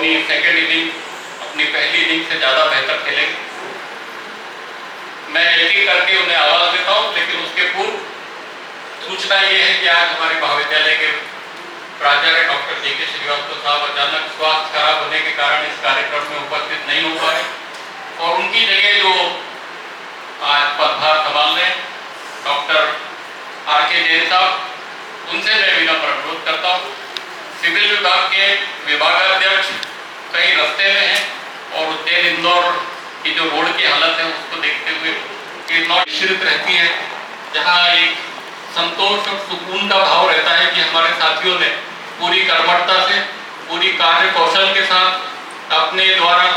अपनी second inning अपनी पहली इनिंग से ज़्यादा बेहतर खेलेंगे। मैं एक एक करके उन्हें आवाज़ देता हूँ, लेकिन उसके पूर्व सूचना ये है कि आज हमारे महाविद्यालय के प्राचार्य डॉक्टर JK श्रीवास्तव साहब अचानक स्वास्थ्य खराब होने के कारण इस कार्यक्रम में उपस्थित नहीं हो पाए और उनकी जगह जो आज पदभार संभाल रहे डॉक्टर RK जैन साहब, उनसे मैं विनम्र अनुरोध करता हूँ। सिविल विभाग के विभागाध्यक्ष कहीं रास्ते में हैं और उज्जैन इंदौर की जो रोड की हालत है उसको देखते हुए मिश्रित रहती है, जहाँ एक संतोष और सुकून का भाव रहता है कि हमारे साथियों ने पूरी कर्मठता से, पूरी कार्य कौशल के साथ अपने द्वारा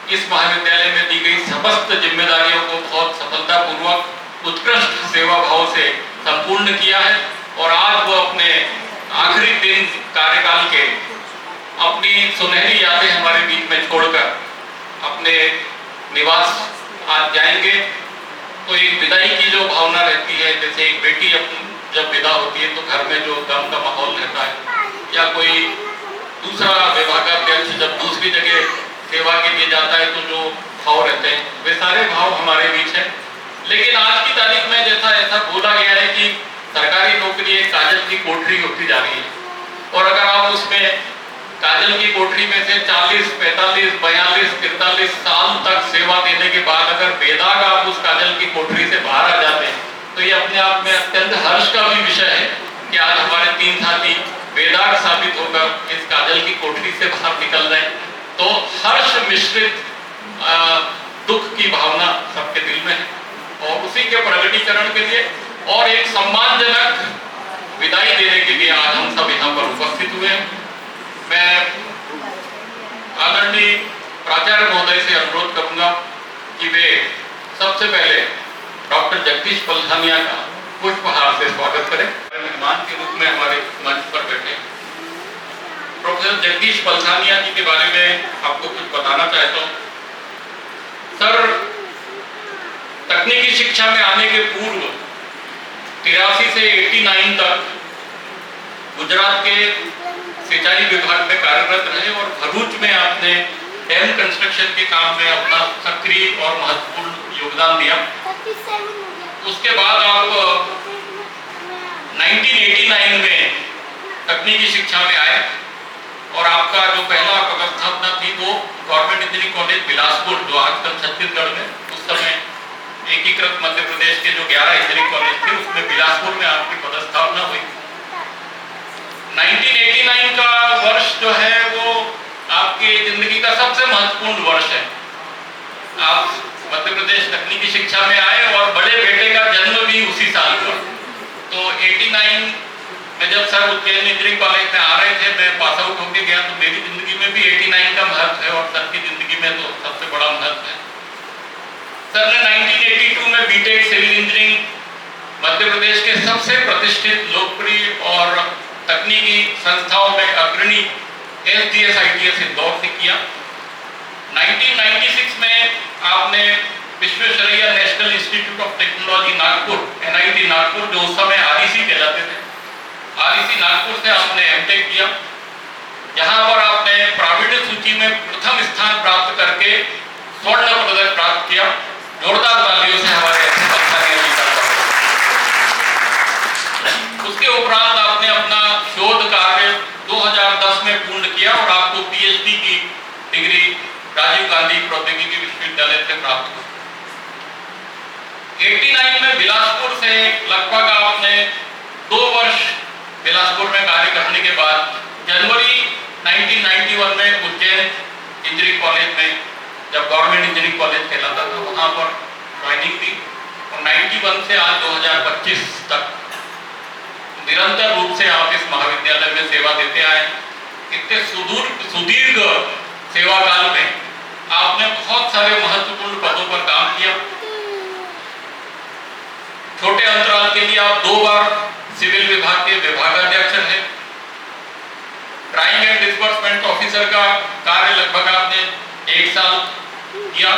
इस महाविद्यालय में दी गई समस्त जिम्मेदारियों को बहुत सफलतापूर्वक उत्कृष्ट सेवा भाव से संपूर्ण किया है और आज वो अपने आखिरी दिन कार्यकाल के अपनी सुनहरी यादें हमारे बीच में छोड़कर अपने निवास आज जाएंगे। तो एक विदाई की जो भावना रहती है, जैसे एक बेटी जब विदा होती है तो घर में जो गम का माहौल रहता है, या कोई दूसरा विभागाध्यक्ष जब दूसरी जगह सेवा के लिए जाता है तो जो भाव रहते हैं, वे सारे भाव हमारे बीच हैं। लेकिन आज की तारीख में जैसा ऐसा बोला गया है कि सरकारी नौकरी एक काजल की कोठरी होती जा रही है और अगर आप उसमें काजल की कोठरी में से 40, 45, 42, 43 साल तक सेवा देने के बाद अगर बेदाग आप उस काजल की कोठरी से बाहर आ जाते हैं तो ये अपने आप में अत्यंत हर्ष का भी विषय है कि आज हमारे 3 साथी बेदाग साबित होकर इस काजल की कोठरी से बाहर निकल रहे हैं। तो हर्ष मिश्रित दुख की भावना सबके दिल में है और उसी के प्रकटीकरण के लिए और एक सम्मानजनक विदाई देने के लिए आज हम सब यहाँ पर उपस्थित हुए हैं। मैं आदरणीय प्राचार्य महोदय से अनुरोध करूंगा कि वे सबसे पहले डॉक्टर जगदीश पलसानिया का पुष्पहार से स्वागत करें। मेहमान के रूप में हमारे मंच पर बैठे प्रोफेसर जगदीश पलसानिया जी के बारे में आपको कुछ बताना चाहता हूँ। सर तकनीकी शिक्षा में आने के पूर्व 83 से 89 तक गुजरात के सिंचाई विभाग में कार्यरत रहे और भरूच में आपने डैम कंस्ट्रक्शन के काम में अपना सक्रिय और महत्वपूर्ण योगदान दिया। उसके बाद आप 1989 में तकनीकी शिक्षा में आए और आपका जो पहला पदस्थापना थी वो गवर्नमेंट इंजीनियरिंग कॉलेज बिलासपुर, जो आजकल छत्तीसगढ़ में, उस समय एकीकृत मध्य प्रदेश के जो 11 इंजीनियरिंग कॉलेज थे उसमें बिलासपुर में आपकी पदस्थापना हुई। 1989 का वर्ष जो है वो आपकी जिंदगी का सबसे महत्वपूर्ण वर्ष है। आप मध्य प्रदेश तकनीकी शिक्षा में आए और बड़े बेटे का जन्म भी उसी साल हुआ। तो 89 में जब सर उज्जैन इंजीनियरिंग कॉलेज में आ रहे थे, मैं पास आउट होकर गया, तो मेरी जिंदगी में भी 89 का महत्व है और सर की जिंदगी में तो सबसे बड़ा महत्व है। सर ने 1982 में BTech civil engineering Madhya Pradesh के सबसे प्रतिष्ठित, लोकप्रिय और तकनीकी संस्थाओं में अग्रणी SDS ITS इंदौर से किया। 1996 में आपने Visvesvaraya national institute of technology Nagpur, NIT Nagpur, जो उस समय REC कहलाते थे, REC नागपुर से आपने MTech किया। यहाँ पर आपने प्रावीण्य सूची में प्रथम स्थान प्राप्त करके स्वर्ण पदक प्राप्त किया। जोरदार तालियों से हमारे उसके उपरांत आपने अपना शोध कार्य 2010 में पूर्ण किया और आपको PhD की डिग्री राजीव गांधी प्रौद्योगिकी विश्वविद्यालय से प्राप्त हुई। 89 में बिलासपुर से लगभग आपने 2 वर्ष बिलासपुर में कार्य करने के बाद जनवरी 1991 में उज्जैन इंजीनियरिंग कॉलेज में, जब गवर्नमेंट इंजीनियरिंग कॉलेज कहलाता था, वहां पर ज्वाइनिंग थी और 91 से आज 2025 तक निरंतर रूप से आप इस महाविद्यालय में सेवा देते आए। इतने सुदीर्घ सेवा काल में आपने बहुत सारे महत्वपूर्ण पदों पर काम किया। छोटे अंतराल के लिए आप 2 बार सिविल विभाग के विभागाध्यक्ष रहे। ड्राइंग एंड डिस्बर्समेंट ऑफिसर का कार्य लगभग आपने 1 साल किया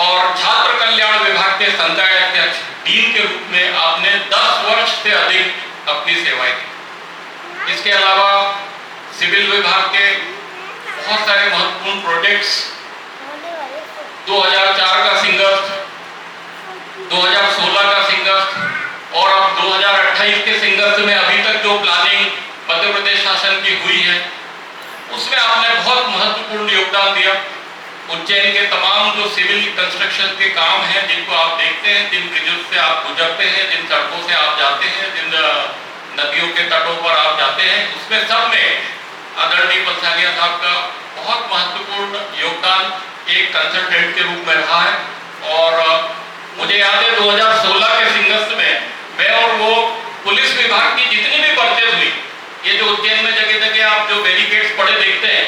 और छात्र कल्याण विभाग के संकाय अध्यक्ष, डीन के रूप में आपने 10 वर्ष से अधिक अपनी सेवाएं दी। इसके अलावा सिविल विभाग के बहुत सारे महत्वपूर्ण प्रोजेक्ट्स, 2004 का सिंगस्त, 2016 का सिंगस्त और अब 2028 के सिंगस्त में अभी तक जो प्लानिंग मध्य प्रदेश शासन की हुई है उसमें आपने बहुत महत्वपूर्ण योगदान दिया। उज्जैन के तमाम जो सिविल कंस्ट्रक्शन के काम हैं जिनको आप देखते हैं, जिन ब्रिजों से आप गुजरते हैं, जिन सड़कों से आप जाते हैं, जिन नदियों के तटों पर आप जाते हैं, उसमें सब में आदरणीय पलसानिया साहब का बहुत महत्वपूर्ण योगदान एक कंसल्टेंट के रूप में रहा है। और मुझे याद है 2016 के सिंगस्त में मैं और वो पुलिस विभाग की जितनी भी परचेज हुई, ये जो उज्जैन में जगह जगह आप जो बैरिकेड्स पड़े देखते हैं,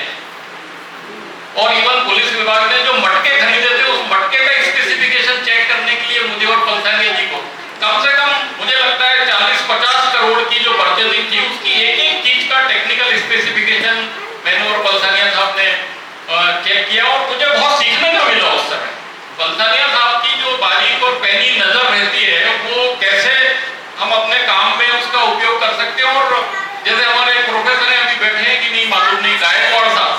और इवन पुलिस विभाग ने जो मटके खरीदे थे उस मटके का स्पेसिफिकेशन चेक करने के लिए मुझे और पलसानिया जी को कम से कम मुझे लगता है 40-50 करोड़ की जो परचेजिंग थी उसकी एक एक चीज का टेक्निकल स्पेसिफिकेशन मैंने और पलसानिया साहब ने चेक किया और मुझे बहुत सीखने का मिला उस समय। पलसानिया साहब की जो बारीक और पैनी नजर रहती है वो कैसे हम अपने काम में उसका उपयोग कर सकते हैं। और जैसे हमारे एक प्रोफेसर हैं, अभी बैठे हैं कि नहीं मालूम नहीं, गायकवाड़ साहब,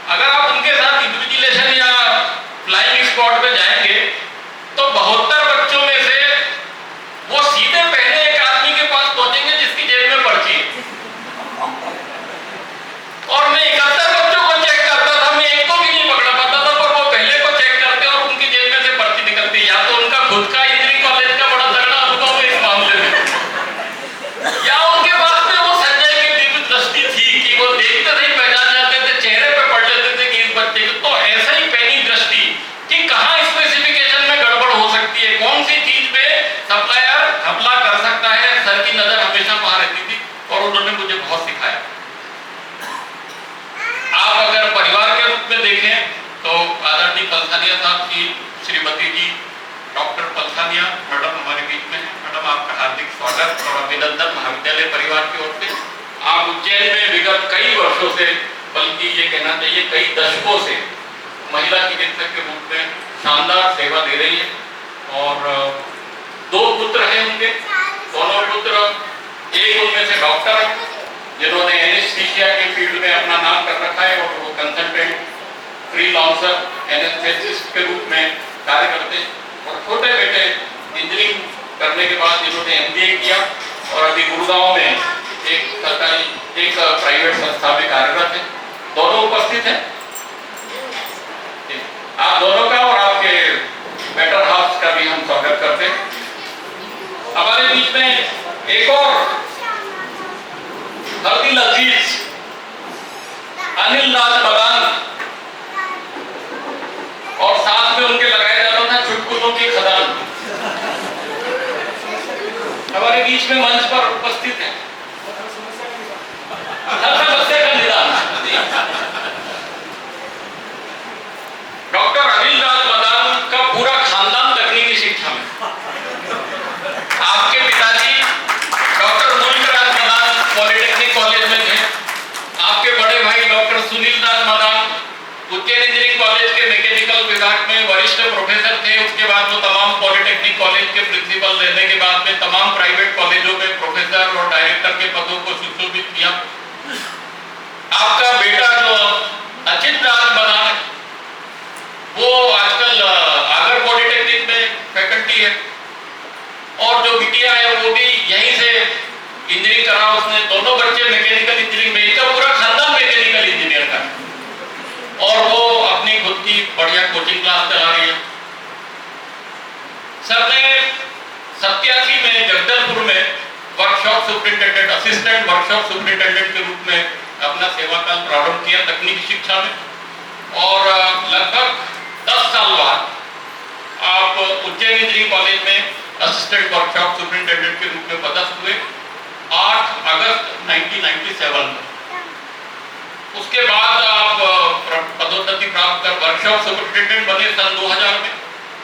अगर आप उनके साथ इन्विजिलेशन या फ्लाइंग स्क्वाड पे जाएंगे तो 72 बच्चों में से वो सीधे पहले एक आदमी के पास पहुंचेंगे जिसकी जेब में पर्ची है। और मैं 71 बच्चों को चेक करता था, मैं एक को भी नहीं पकड़ा पाता था, पर वो पहले को चेक करते और उनकी जेब में से पर्ची निकलती। या तो उनका खुद का इंजीनियरिंग कॉलेज का बड़ा तगड़ा अनुभव है इस मामले में, या उनके पास में वो संजय की दिव्य दृष्टि थी कि वो देखते नहीं पहचान जाते थे, चेहरे पे पढ़ लेते थे कि इस बच्चे को। तो ऐसा ही पैनी दृष्टि कि कहां स्पेसिफिकेशन में गड़बड़ हो सकती है, कौन सी चीज पे सप्लायर घपला कर सकता है, सर की नजर हमेशा वहां रहती थी और उन्होंने मुझे बहुत सिखाया। आप अगर परिवार के रूप में देखें तो आदरणीय पलसानिया साहब की श्रीमती जी डॉक्टर पलसानिया मैडम हमारे बीच में है। मैडम आपका हार्दिक स्वागत और अभिनंदन महाविद्यालय परिवार की ओर से। आप उज्जैन में विगत कई वर्षों से, बल्कि ये कहना चाहिए कई दशकों से महिला चिकित्सक के रूप में शानदार सेवा दे रही है। और 2 पुत्र हैं उनके, दोनों पुत्र, एक उनमें से डॉक्टर जिन्होंने एनेस्थीसिया के फील्ड में अपना नाम कर रखा है और वो कंसल्टेंट फ्रीलांसर एनेस्थेसिस्ट के रूप में कार्य करते हैं। और छोटे बेटे इंजीनियरिंग करने के बाद जिन्होंने MBA किया और अभी गुड़गांव में एक सरकारी एक प्राइवेट संस्था में कार्यरत है। दोनों उपस्थित हैं। आप दोनों का और आपके बेटर हाफ का भी हम स्वागत करते हैं। हमारे बीच में एक और हरदिल अजीज अनिल राज मदान और साथ में उनके लगाया जाता था चुटकुलों की खदान, हमारे बीच में मंच पर उपस्थित है। हर समस्या का निदान डॉक्टर अनिल राज मदान का पूरा खानदान तकनीकी शिक्षा में। आपके पिताजी डॉक्टर मुल्क राज मदान पॉलिटेक्निक कॉलेज में थे। आपके बड़े भाई डॉक्टर सुनील राज मदान उज्जैन इंजीनियरिंग कॉलेज के मैकेनिकल विभाग में वरिष्ठ प्रोफेसर थे। उसके बाद वो तमाम पॉलिटेक्निक कॉलेज के प्रिंसिपल रहने के बाद में तमाम प्राइवेट कॉलेजों में प्रोफेसर और डायरेक्टर के पदों को सुशोभित किया। आपका बेटा जो अचित राज मदान है वो आजकल आगर पॉलिटेक्निक में फैकल्टी है और जो बिटिया है वो भी यहीं से इंजीनियरिंग करा उसने। दोनों बच्चे मैकेनिकल इंजीनियरिंग में, इनका पूरा खानदान मैकेनिकल इंजीनियर का और वो अपनी खुद की बढ़िया कोचिंग क्लास चला रही है। सर ने 87 में जगदलपुर में workshop superintendent, assistant workshop superintendent के रूप में अपना सेवा काल प्रारंभ किया तकनीकी शिक्षा में। और लगभग 10 साल बाद आप उज्जैन इंजीनियरिंग कॉलेज में असिस्टेंट वर्कशॉप सुपरिटेंडेंट के रूप में पदस्थ हुए 8 अगस्त 1997 में। उसके बाद आप पदोन्नति प्राप्त कर वर्कशॉप सुपरिटेंडेंट बने सन 2000 में।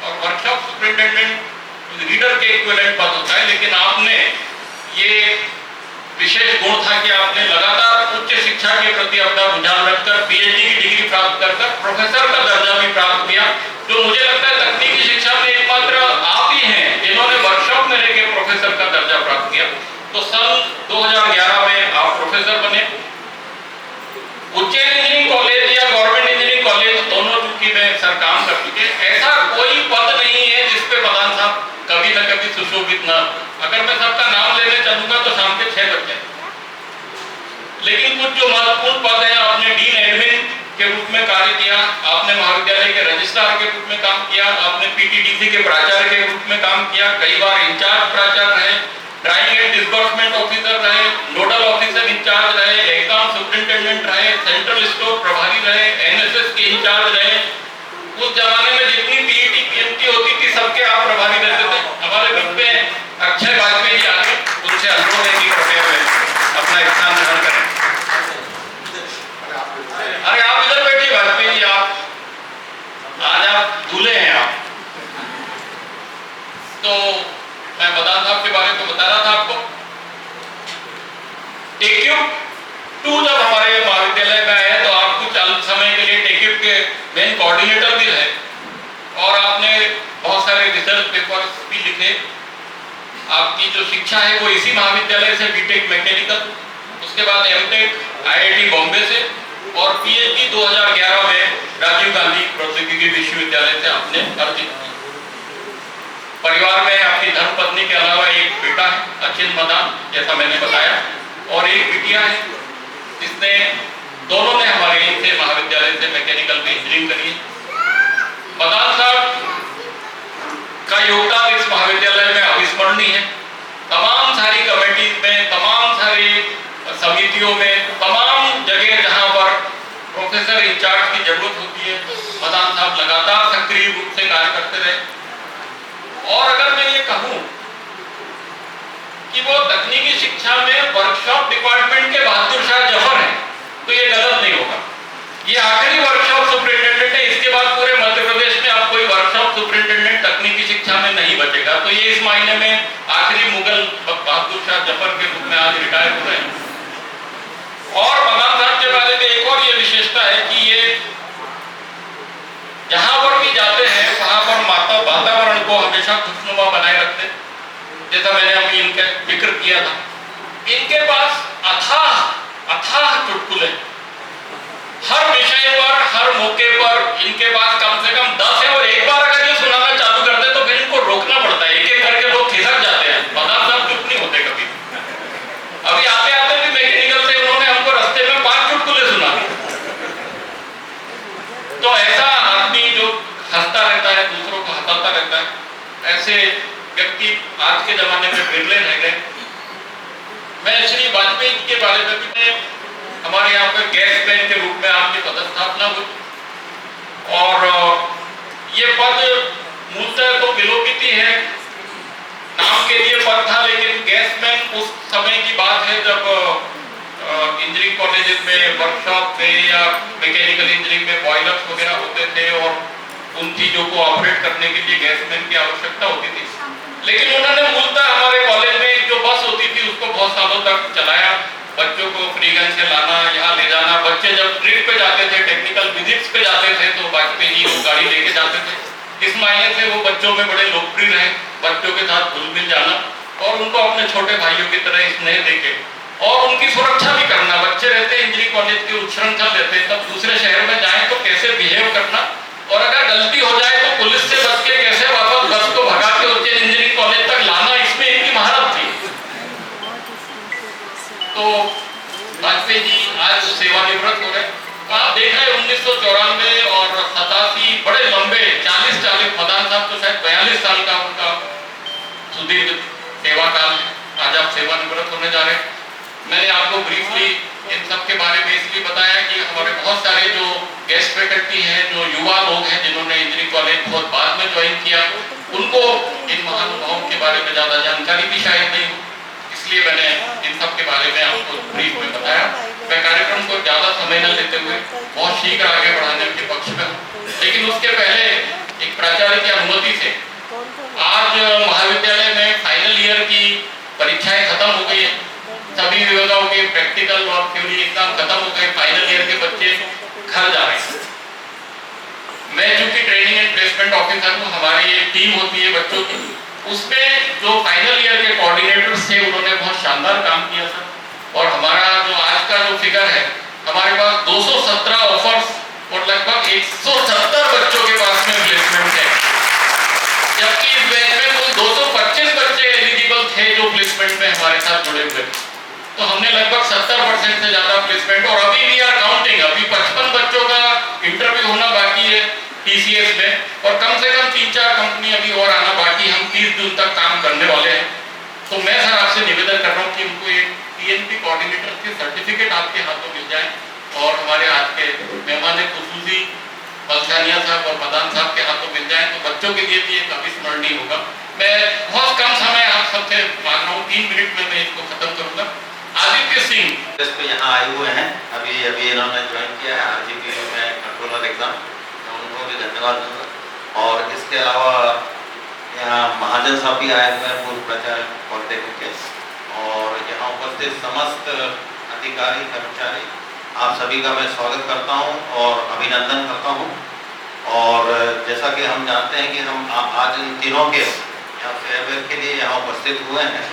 और वर्कशॉप सुपरिटेंडेंट रीडर के इक्विवेलेंट पद होता है, लेकिन आपने ये विशेष गुण था कि आपने लगातार उच्च शिक्षा के प्रति अपना रुझान रखकर PhD की डिग्री प्राप्त कर प्रोफेसर का दर्जा भी प्राप्त किया, जो मुझे लगता है तकनीकी शिक्षा में एकमात्र आप ही हैं जिन्होंने वर्कशॉप में रहकर प्रोफेसर का दर्जा प्राप्त किया। तो सन 2011 में आप प्रोफेसर बने उच्च इंजीनियरिंग कॉलेज या गवर्नमेंट इंजीनियरिंग कॉलेज दोनों चूंकि में सर काम कर चुके, ऐसा कोई पद नहीं है जिसपे प्रधान साहब कभी न कभी सुशोभित न। अगर मैं सबका नाम लेने चलूंगा तो शाम के 6 बज जाए। लेकिन कुछ जो महत्वपूर्ण पद है, आपने डीन एडमिन के रूप में कार्य किया, आपने महाविद्यालय के रजिस्ट्रार के रूप में काम किया, आपने पीटीडीसी के प्राचार्य के रूप में काम किया, कई बार इंचार्ज प्राचार्य रहे, ड्राइंग एंड डिस्बर्समेंट ऑफिसर रहे, नोडल ऑफिसर इंचार्ज रहे, एग्जाम सुपरिटेंडेंट रहे, सेंट्रल स्टोर प्रभारी रहे, एनएसएस के इंचार्ज रहे। उस जमाने में जितनी पीईटी पीएमटी होती थी सबके आप प्रभारी रहते थे। हमारे बीच में अक्षय वाजपेयी जी आगे, उनसे अनुरोध है कि कृपया अपना स्थान ग्रहण करें। अरे आप इधर बैठिए वाजपेयी जी, आप आज आप दूल्हे हैं आप। तो मैं प्रधान साहब के बारे में बता रहा था आपको। टेक्यूब 2 जब हमारे महाविद्यालय में आया तो आप कुछ अल्प समय के लिए टेक्यूब के मेन कोऑर्डिनेटर भी रहे और आपने बहुत सारे रिसर्च पेपर्स भी लिखे। आपकी जो शिक्षा है वो इसी महाविद्यालय से बीटेक मैकेनिकल, उसके बाद एमटेक आईआईटी बॉम्बे से और पीएचडी 2011 में राजीव गांधी प्रौद्योगिकी विश्वविद्यालय से आपने अर्जित की। परिवार में आपकी धर्मपत्नी के अलावा एक बेटा है अचिंत मदान, जैसा मैंने बताया, और एक बिटिया है जिसने दोनों ने हमारे यहीं से महाविद्यालय से मैकेनिकल में इंजीनियरिंग करी है। मदान साहब का योगदान इस महाविद्यालय में अविस्मरणीय है। तमाम सारी कमेटीज में, तमाम सारी समितियों में, तमाम जगह जहां पर प्रोफेसर इंचार्ज की जरूरत होती है, मदान साहब लगातार सक्रिय रूप से कार्य करते रहे। और अगर मैं ये कहूं कि वो तकनीकी शिक्षा में वर्कशॉप डिपार्टमेंट के बहादुर शाह जफर हैं तो ये गलत नहीं होगा। ये आखिरी वर्कशॉप सुपरिटेंडेंट है, इसके बाद पूरे मध्य प्रदेश में अब कोई वर्कशॉप सुपरिटेंडेंट तकनीकी शिक्षा में नहीं बचेगा। तो ये इस मायने में आखिरी मुगल बहादुर शाह जफर के रूप में आज रिटायर हो रहे हैं। और मदान साहब के बारे में एक और ये विशेषता है कि ये जहां पर भी जाते हैं वहां पर वातावरण को हमेशा खुशनुमा बनाए रखते हैं। जैसा मैंने अभी इनका जिक्र किया था, इनके पास अथाह चुटकुले, हर विषय पर, हर मौके पर इनके पास कम से कम 10 है और एक बार अगर ये सुनाना चालू कर दे तो फिर इनको रोकना पड़ता है। एक एक करके लोग खिसक जाते हैं। मदान साहब चुप नहीं होते कभी। अभी आते आते भी मैकेनिकल से उन्होंने हमको रास्ते में 5 चुटकुले सुना दिए। तो ऐसा आदमी जो हंसता रहता है, दूसरों को हंसाता रहता है, ऐसे व्यक्ति आज के जमाने में बिरले रह गए। मैं श्री वाजपेयी जी के बारे में भी, हमारे यहाँ पे गैस मैन के रूप में आपकी पदस्थापना हुई और ये पद मूलतः तो विलोपित ही है, नाम के लिए पद था, लेकिन गैस मैन उस समय की बात है जब इंजीनियरिंग कॉलेजेस में वर्कशॉप में या मैकेनिकल इंजीनियरिंग में बॉयलर्स वगैरह होते थे और उन चीजों को ऑपरेट करने के लिए गैसमैन की आवश्यकता होती थी। लेकिन उन्होंने मूलतः हमारे कॉलेज में एक जो बस होती थी उसको बहुत सालों तक चलाया, बच्चों को फ्रीगंज से लाना, यहाँ ले जाना। बच्चे जब ट्रिप पे जाते थे, टेक्निकल विजिट्स पे जाते थे तो वाजपेयी जी वो गाड़ी लेके जाते थे। इस मायने से वो बच्चों में बड़े लोकप्रिय रहे, बच्चों के साथ घुल मिल जाना और उनको अपने छोटे भाइयों की तरह स्नेह देके और उनकी सुरक्षा भी करना। बच्चे रहते इंजीनियरिंग कॉलेज के उच्छृंखल रहते, तब दूसरे शहर में जाए तो कैसे बिहेव करना और अगर गलती हो जाए तो पुलिस से बच के कैसे वापस बस को भगा के उच्च इंजीनियरिंग कॉलेज तक लाना, इसमें इनकी महारत थी। तो वाजपेयी जी आज सेवानिवृत्त हो गए। आप देख रहे 1994 और 87 बड़े लंबे 40 मदान साहब तो शायद 42 साल का उनका सुदीर्घ सेवा काल है। आज आप सेवानिवृत्त होने जा रहे हैं। मैंने आपको ब्रीफली इन सब के बारे में इसलिए बताया कि हमारे बहुत सारे जो गेस्ट फैकल्टी हैं, जो युवा लोग हैं जिन्होंने इंजीनियरिंग कॉलेज बहुत बाद में ज्वाइन किया, उनको इन महानुभावों के बारे में ज्यादा जानकारी भी शायद नहीं हो, इसलिए मैंने इन सब के बारे में आपको ब्रीफ में बताया। मैं कार्यक्रम को ज्यादा समय न लेते हुए बहुत शीघ्र आगे बढ़ाने के पक्ष में हूँ, लेकिन उसके पहले एक प्राचार्य की अनुमति से आज महाविद्यालय में फाइनल ईयर की परीक्षाएं खत्म हो गई है। सभी विभागों के प्रैक्टिकल और थ्योरी एग्जाम खत्म हो गए, फाइनल ईयर के बच्चे घर जा रहे हैं। मैं चूंकि ट्रेनिंग एंड प्लेसमेंट ऑफिसर हूँ, हमारी एक टीम होती है बच्चों की, उसमें जो फाइनल ईयर के कोऑर्डिनेटर्स थे उन्होंने बहुत शानदार काम किया था और हमारा जो आज का जो फिगर है, हमारे पास 200 साथ जुड़े हुए थे। तो हमने लगभग 70% से ज्यादा प्लेसमेंट, और अभी वी आर काउंटिंग, अभी 55 बच्चों का इंटरव्यू होना बाकी है TCS में, और कम से कम 3-4 कंपनी अभी और आना बाकी। हम 30 जून तक काम करने वाले हैं। तो मैं सर आपसे निवेदन कर रहा हूँ कि उनको एक PNP कोऑर्डिनेटर के सर्टिफिकेट आपके हाथों मिल जाए, और हमारे आज के मेहमान खुसूसी पलसानिया साहब और मदान साहब के हाथों मिल जाए तो बच्चों के लिए भी एक अविस्मरणीय होगा। मैं बहुत कम समय आप सबसे मांग रहा हूँ, 3 मिनट में मैं इसको खत्म करूंगा। आदित्य सिंह इस पे यहाँ आए हुए हैं, अभी इन्होंने ज्वाइन किया है RGP में कंट्रोलर एग्जाम, मैं उनको भी धन्यवाद दूंगा। और इसके अलावा यहाँ महाजन साहब भी आए हुए हैं, पूर्व प्राचार्य पॉलिटेक्निक के, और यहाँ उपस्थित समस्त अधिकारी कर्मचारी, आप सभी का मैं स्वागत करता हूँ और अभिनंदन करता हूँ। और जैसा कि हम जानते हैं कि हम आज इन तीनों के यहाँ फेयरवेल के लिए यहाँ उपस्थित हुए हैं,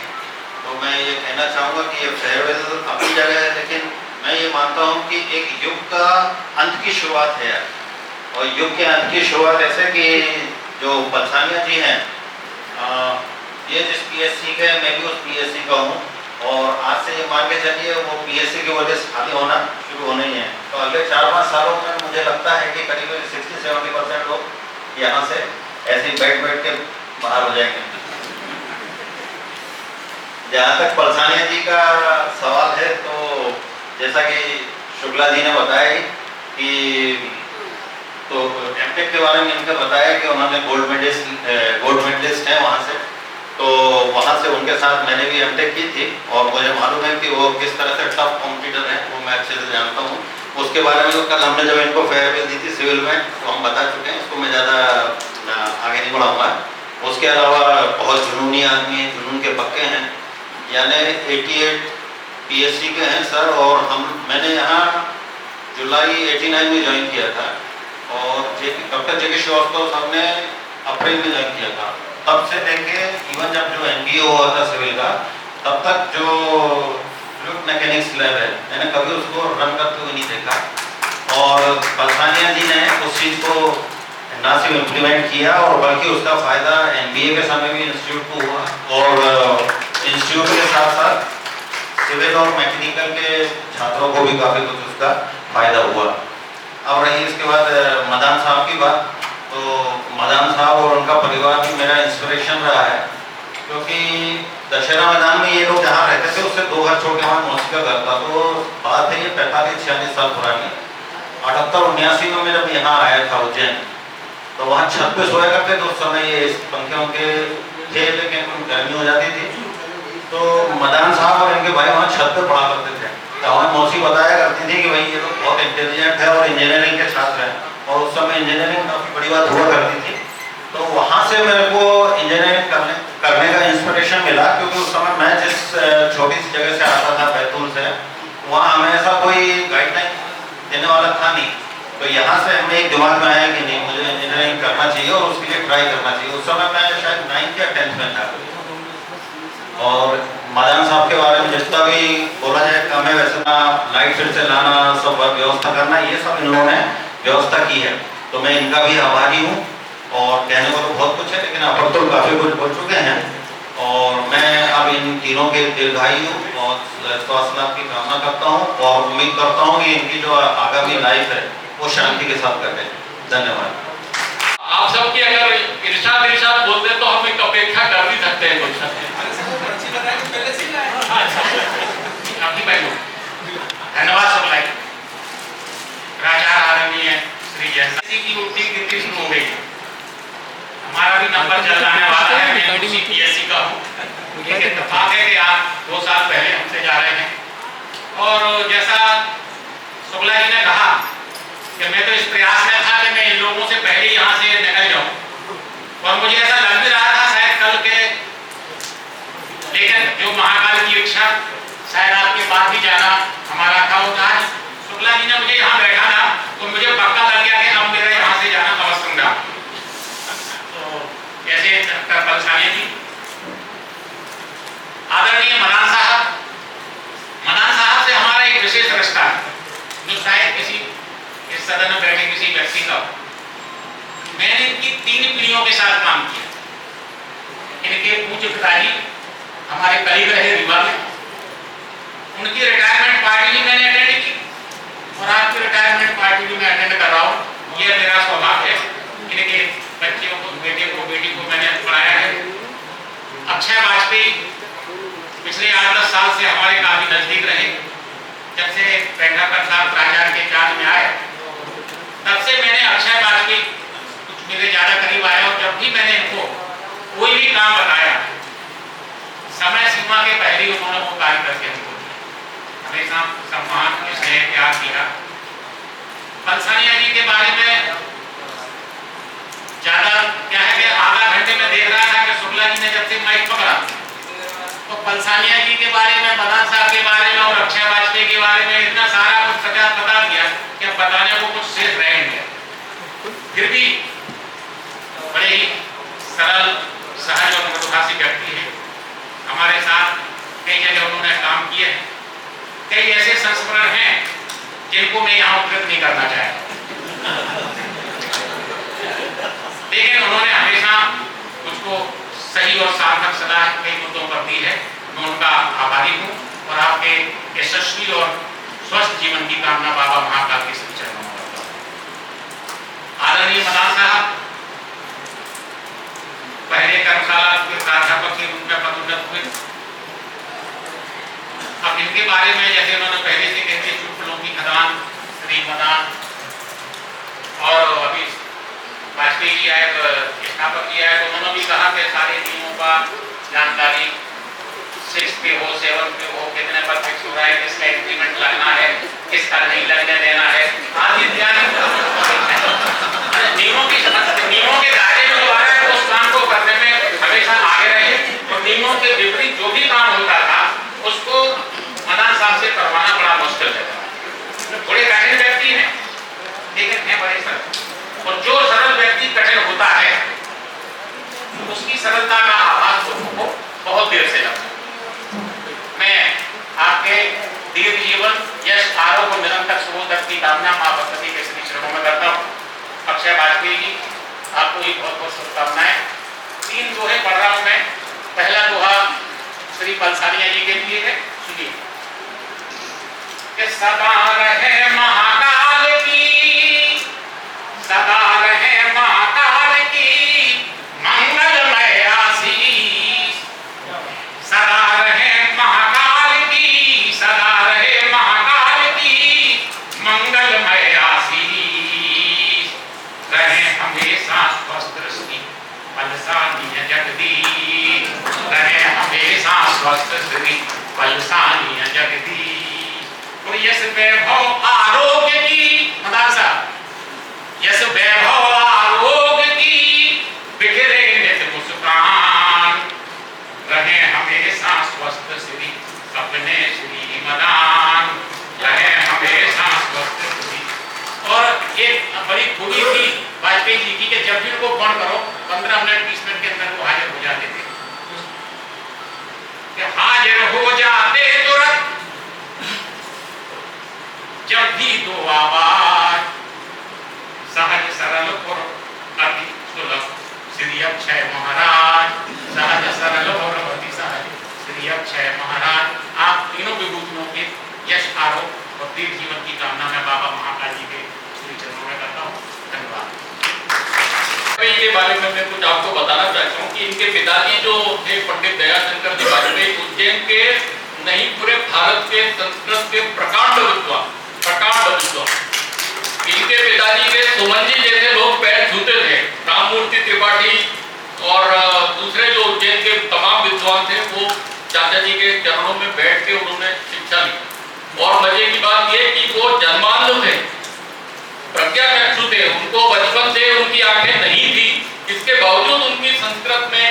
तो मैं ये कहना चाहूँगा कि ये फेयरवेल अपनी जगह है, लेकिन मैं ये मानता हूँ कि एक युग का अंत की शुरुआत है। और युग के अंत की शुरुआत ऐसे कि जो पलसानिया जी हैं, ये जिस PSC के, मैं भी उस PSC का हूँ, और आज से ये मान के चलिए वो PSC की वजह से खाली होना शुरू होने ही है। तो अगले 4-5 सालों में मुझे लगता है कि करीब 60-70% लोग यहाँ से ऐसे ही बैठ के बाहर हो जाएंगे। जहाँ तक पलसानिया जी का सवाल है, तो जैसा कि शुक्ला जी ने बताया कि तो एमटेक के बारे में इनका बताया कि उन्होंने गोल्ड मेडलिस्ट हैं वहाँ से, तो वहाँ से उनके साथ मैंने भी एमटेक की थी, और मुझे मालूम है कि वो किस तरह से टफ कॉम्पिटिटर हैं, वो मैं अच्छे से जानता हूँ। उसके बारे में तो कल हमने जब इनको फेयरवेल दी थी सिविल में, तो हम बता चुके हैं, उसको मैं ज़्यादा आगे नहीं बढ़ाऊँगा। उसके अलावा बहुत जुनूनी आदमी, जुनून के पक्के हैं, यानी 88 PSC के हैं सर, और मैंने यहाँ जुलाई 89 में ज्वाइन किया था, और डॉक्टर JK श्रीवास्तव साहब ने अप्रैल में ज्वाइन किया था। तब से लेके इवन जब जो NBO हुआ था सिविल का, तब तक जो फ्लूइड मैकेनिक्स लैब है, मैंने कभी उसको रन करते हुए नहीं देखा। और पलसानिया जी ने उस चीज़ को ना सिर्फ इम्प्लीमेंट किया, और बल्कि उसका फ़ायदा MBA के समय भी इंस्टीट्यूट को हुआ, और इंस्टीट्यूट के साथ साथ सिविल और मैकेनिकल के छात्रों को भी काफ़ी कुछ उसका फ़ायदा हुआ। अब रही इसके बाद मदान साहब की बात, तो मदान साहब और उनका परिवार भी मेरा इंस्पिरेशन रहा है, क्योंकि दशहरा मैदान में ये लोग जहाँ रहते थे उससे 2 घर छोटे वहाँ मौसी का घर था। तो बात है ये 45-46 साल पुरानी, 78-79 में मैं जब यहाँ आया था उज्जैन, तो वहाँ छत पे सोया करते थे। उस समय ये पंखों के थे, लेकिन गर्मी हो जाती थी, तो मदान साहब और इनके भाई वहाँ छत पे पढ़ा करते थे। तो हमें मौसी बताया करती थी कि भाई ये लोग बहुत इंटेलिजेंट है और इंजीनियरिंग के छात्र हैं, और उस समय इंजीनियरिंग काफ़ी बड़ी बात हुआ करती थी। तो वहाँ से मेरे को इंजीनियरिंग करने का इंस्पिरेशन मिला, क्योंकि उस समय मैं जिस छोटी सी जगह से आता था, बैतूल से, वहाँ हमें ऐसा कोई गाइडलाइन देने वाला था नहीं। तो यहाँ से हमें एक दिमाग में आया कि नहीं, मुझे इंजीनियरिंग करना चाहिए और उसके लिए ट्राई करना चाहिए। उस समय मैं शायद 9th या 10th में था। और मदान साहब के बारे में जितना भी बोला जाए कम है, वैसे ना लाइट फिर से लाना, सब व्यवस्था करना, ये सब इन्होंने व्यवस्था की है, तो मैं इनका भी आभारी हूँ। और कहने को तो बहुत कुछ है, लेकिन अपन तो काफ़ी कुछ बोल चुके हैं, और मैं अब इन तीनों के दीर्घायु और स्वास्थ्य लाभ की कामना करता हूँ, और उम्मीद करता हूँ कि इनकी जो आगामी लाइफ है वो शांति के साथ कटे। धन्यवाद। आप सबकी अगर इरशाद बोलते तो हम एक अपेक्षा कर भी सकते हैं कुछ। धन्यवाद सब लाइक प्राचार्य आदरणीय श्री जैसा की उठती गिनती शुरू हो गई। हमारा भी नंबर चल जाने वाला है। मैं उसी PSC का हूँ। एक इत्तेफाक है कि आप 2 साल पहले हमसे जा रहे हैं, और जैसा शुक्ला जी ने कहा कि मैं तो इस प्रयास में था कि मैं इन लोगों से पहले यहाँ से निकल जाऊँ, और मुझे ऐसा लग भी रहा था शायद कल के, लेकिन जो महाकाल की इच्छा, शायद आपके पास भी जाना हमारा था। और आज शुक्ला जी ने मुझे यहाँ बैठा ना, तो मुझे पक्का लग गया कि अब मेरा यहाँ से जाना अवश्य होगा। तो कैसे डॉक्टर पलसानिया जी, आदरणीय मदान साहब से हमारा एक विशेष रिश्ता है, जो शायद किसी इस सदन में बैठे किसी व्यक्ति का। मैंने इनकी 3 पीढ़ियों के साथ काम किया। उनकी रिटायरमेंट पार्टी भी मैंने अटेंड की और आपकी रिटायरमेंट पार्टी भी मैं अटेंड कर रहा हूँ। ये मेरा स्वभाव है। इनके बच्चों को, बेटे को, बेटी को मैंने पढ़ाया है। अक्षय वाजपेयी पिछले 8-10 साल से हमारे काफी नजदीक रहे। जब से पेंडा प्रसाद प्राचार्य के चार्ज में आए तब से मैंने अक्षय वाजपेयी कुछ मेरे ज्यादा करीब आया और जब भी मैंने इनको कोई भी काम बताया समय सीमा के पहले ही उन्होंने वो कार्य करके हमको हमेशा सम्मान, स्नेह, प्यार किया। पलसानिया जी के बारे में ज्यादा क्या है कि आधा घंटे में देख रहा था कि शुक्ला जी ने जब से माइक पकड़ा तो पलसानिया जी के बारे में, मदान साहब के बारे में और अक्षय वाजपेयी के बारे में इतना सारा कुछ सजा बता दिया कि अब बताने को कुछ शेष रह नहीं गया। फिर भी बड़े ही सरल, सहज और मृदुभाषी व्यक्ति है। हमारे साथ कई जगह उन्होंने काम किए हैं। कई ऐसे संस्मरण हैं जिनको मैं यहाँ उद्धृत नहीं करना चाहता, लेकिन उन्होंने हमेशा मुझको सही और सार्थक सलाह कई मुद्दों पर दी है। मैं उनका आभारी हूँ और आपके यशस्वी और स्वस्थ जीवन की कामना बाबा महाकाल के श्री चरणों में करता हूँ। आदरणीय मदान साहब पहले कर्मशाला के प्राध्यापक के रूप में पदोन्नत हुए। अब इनके बारे में जैसे उन्होंने पहले से कहते चुटकुलों की खदान श्री मदान और अभी वाजपेयी जी आए, स्थापक जी आए तो उन्होंने भी कहा कि सारे नियमों का जानकारी 6 पे हो, 7 पे हो, कितने पर फिक्स हो रहा है, किसका इंक्रीमेंट लगना है, किसका नहीं लगने देना है, आदि इत्यादि नियमों के दायरे में जो आ रहा है उस काम को करने में हमेशा आगे रहे और नियमों के विपरीत जो भी काम होता था उसको मदान साहब से करवाना बड़ा मुश्किल है। थोड़े कठिन व्यक्ति हैं लेकिन है बड़े सरल, और जो सरल व्यक्ति कठिन होता है उसकी सरलता का आभास को बहुत देर से लगता है। मैं आपके दीर्घ जीवन, यश, आरोग्य और निरंतर सुबोधक की कामना मां भगवती के श्री चरणों में करता हूँ। अक्षय वाजपेयी जी आपको भी बहुत बहुत शुभकामनाएं। 3 दोहे पढ़ रहा हूँ मैं। पहला दोहा श्री पलसानिया जी के लिए है, सुनिए। सदा रहे महाकाल की, सदा रहे महाकाल की मंगलमय आशीष, सदा रहे महाकाल की, सदा रहे महाकाल की मंगलमय आशीष, रहे हमेशा स्वस्थ श्री पलसानिया जगदीश, रहे हमेशा स्वस्थ श्री पलसानिया जगदीश। और यश वैभव आरोग्य की, मदान साहब, यश वैभव आरोग्य की बिखरे नित मुस्कान, रहे हमेशा स्वस्थ श्री अपने श्री मदान, रहे हमेशा स्वस्थ श्री। और एक बड़ी खूबी थी वाजपेयी जी की कि जब भी उनको फोन करो 15 मिनट 20 मिनट के अंदर वो हाजिर हो जाते थे, कि हाजिर हो जाते तुरंत जब भी दो आवाज, सहज सरल और अति सुलभ श्री अक्षय महाराज, सहज सरल और अति सहज श्री अक्षय महाराज। आप तीनों विभूतियों के यश, आरोग्य और दीर्घ जीवन की कामना मैं बाबा महाकाल जी के श्री चरणों में करता हूँ। धन्यवाद। के बारे में मैं कुछ आपको बताना चाहता हूँ कि इनके पिताजी जो थे पंडित दयाशंकर जी वाजपेयी, उज्जैन के नहीं पूरे भारत के संस्कृत के प्रकांड विद्वान। इनके पिताजी के सुमन जी जैसे लोग पैर छूते थे। राममूर्ति त्रिपाठी और दूसरे जो उज्जैन के तमाम विद्वान थे वो चाचा जी के चरणों में बैठ के उन्होंने शिक्षा ली। और मजे की बात ये कि वो जन्मांध थे, प्रज्ञाचक्षु थे, उनको बचपन से उनकी आंखें नहीं थी, इसके बावजूद उनकी संस्कृत में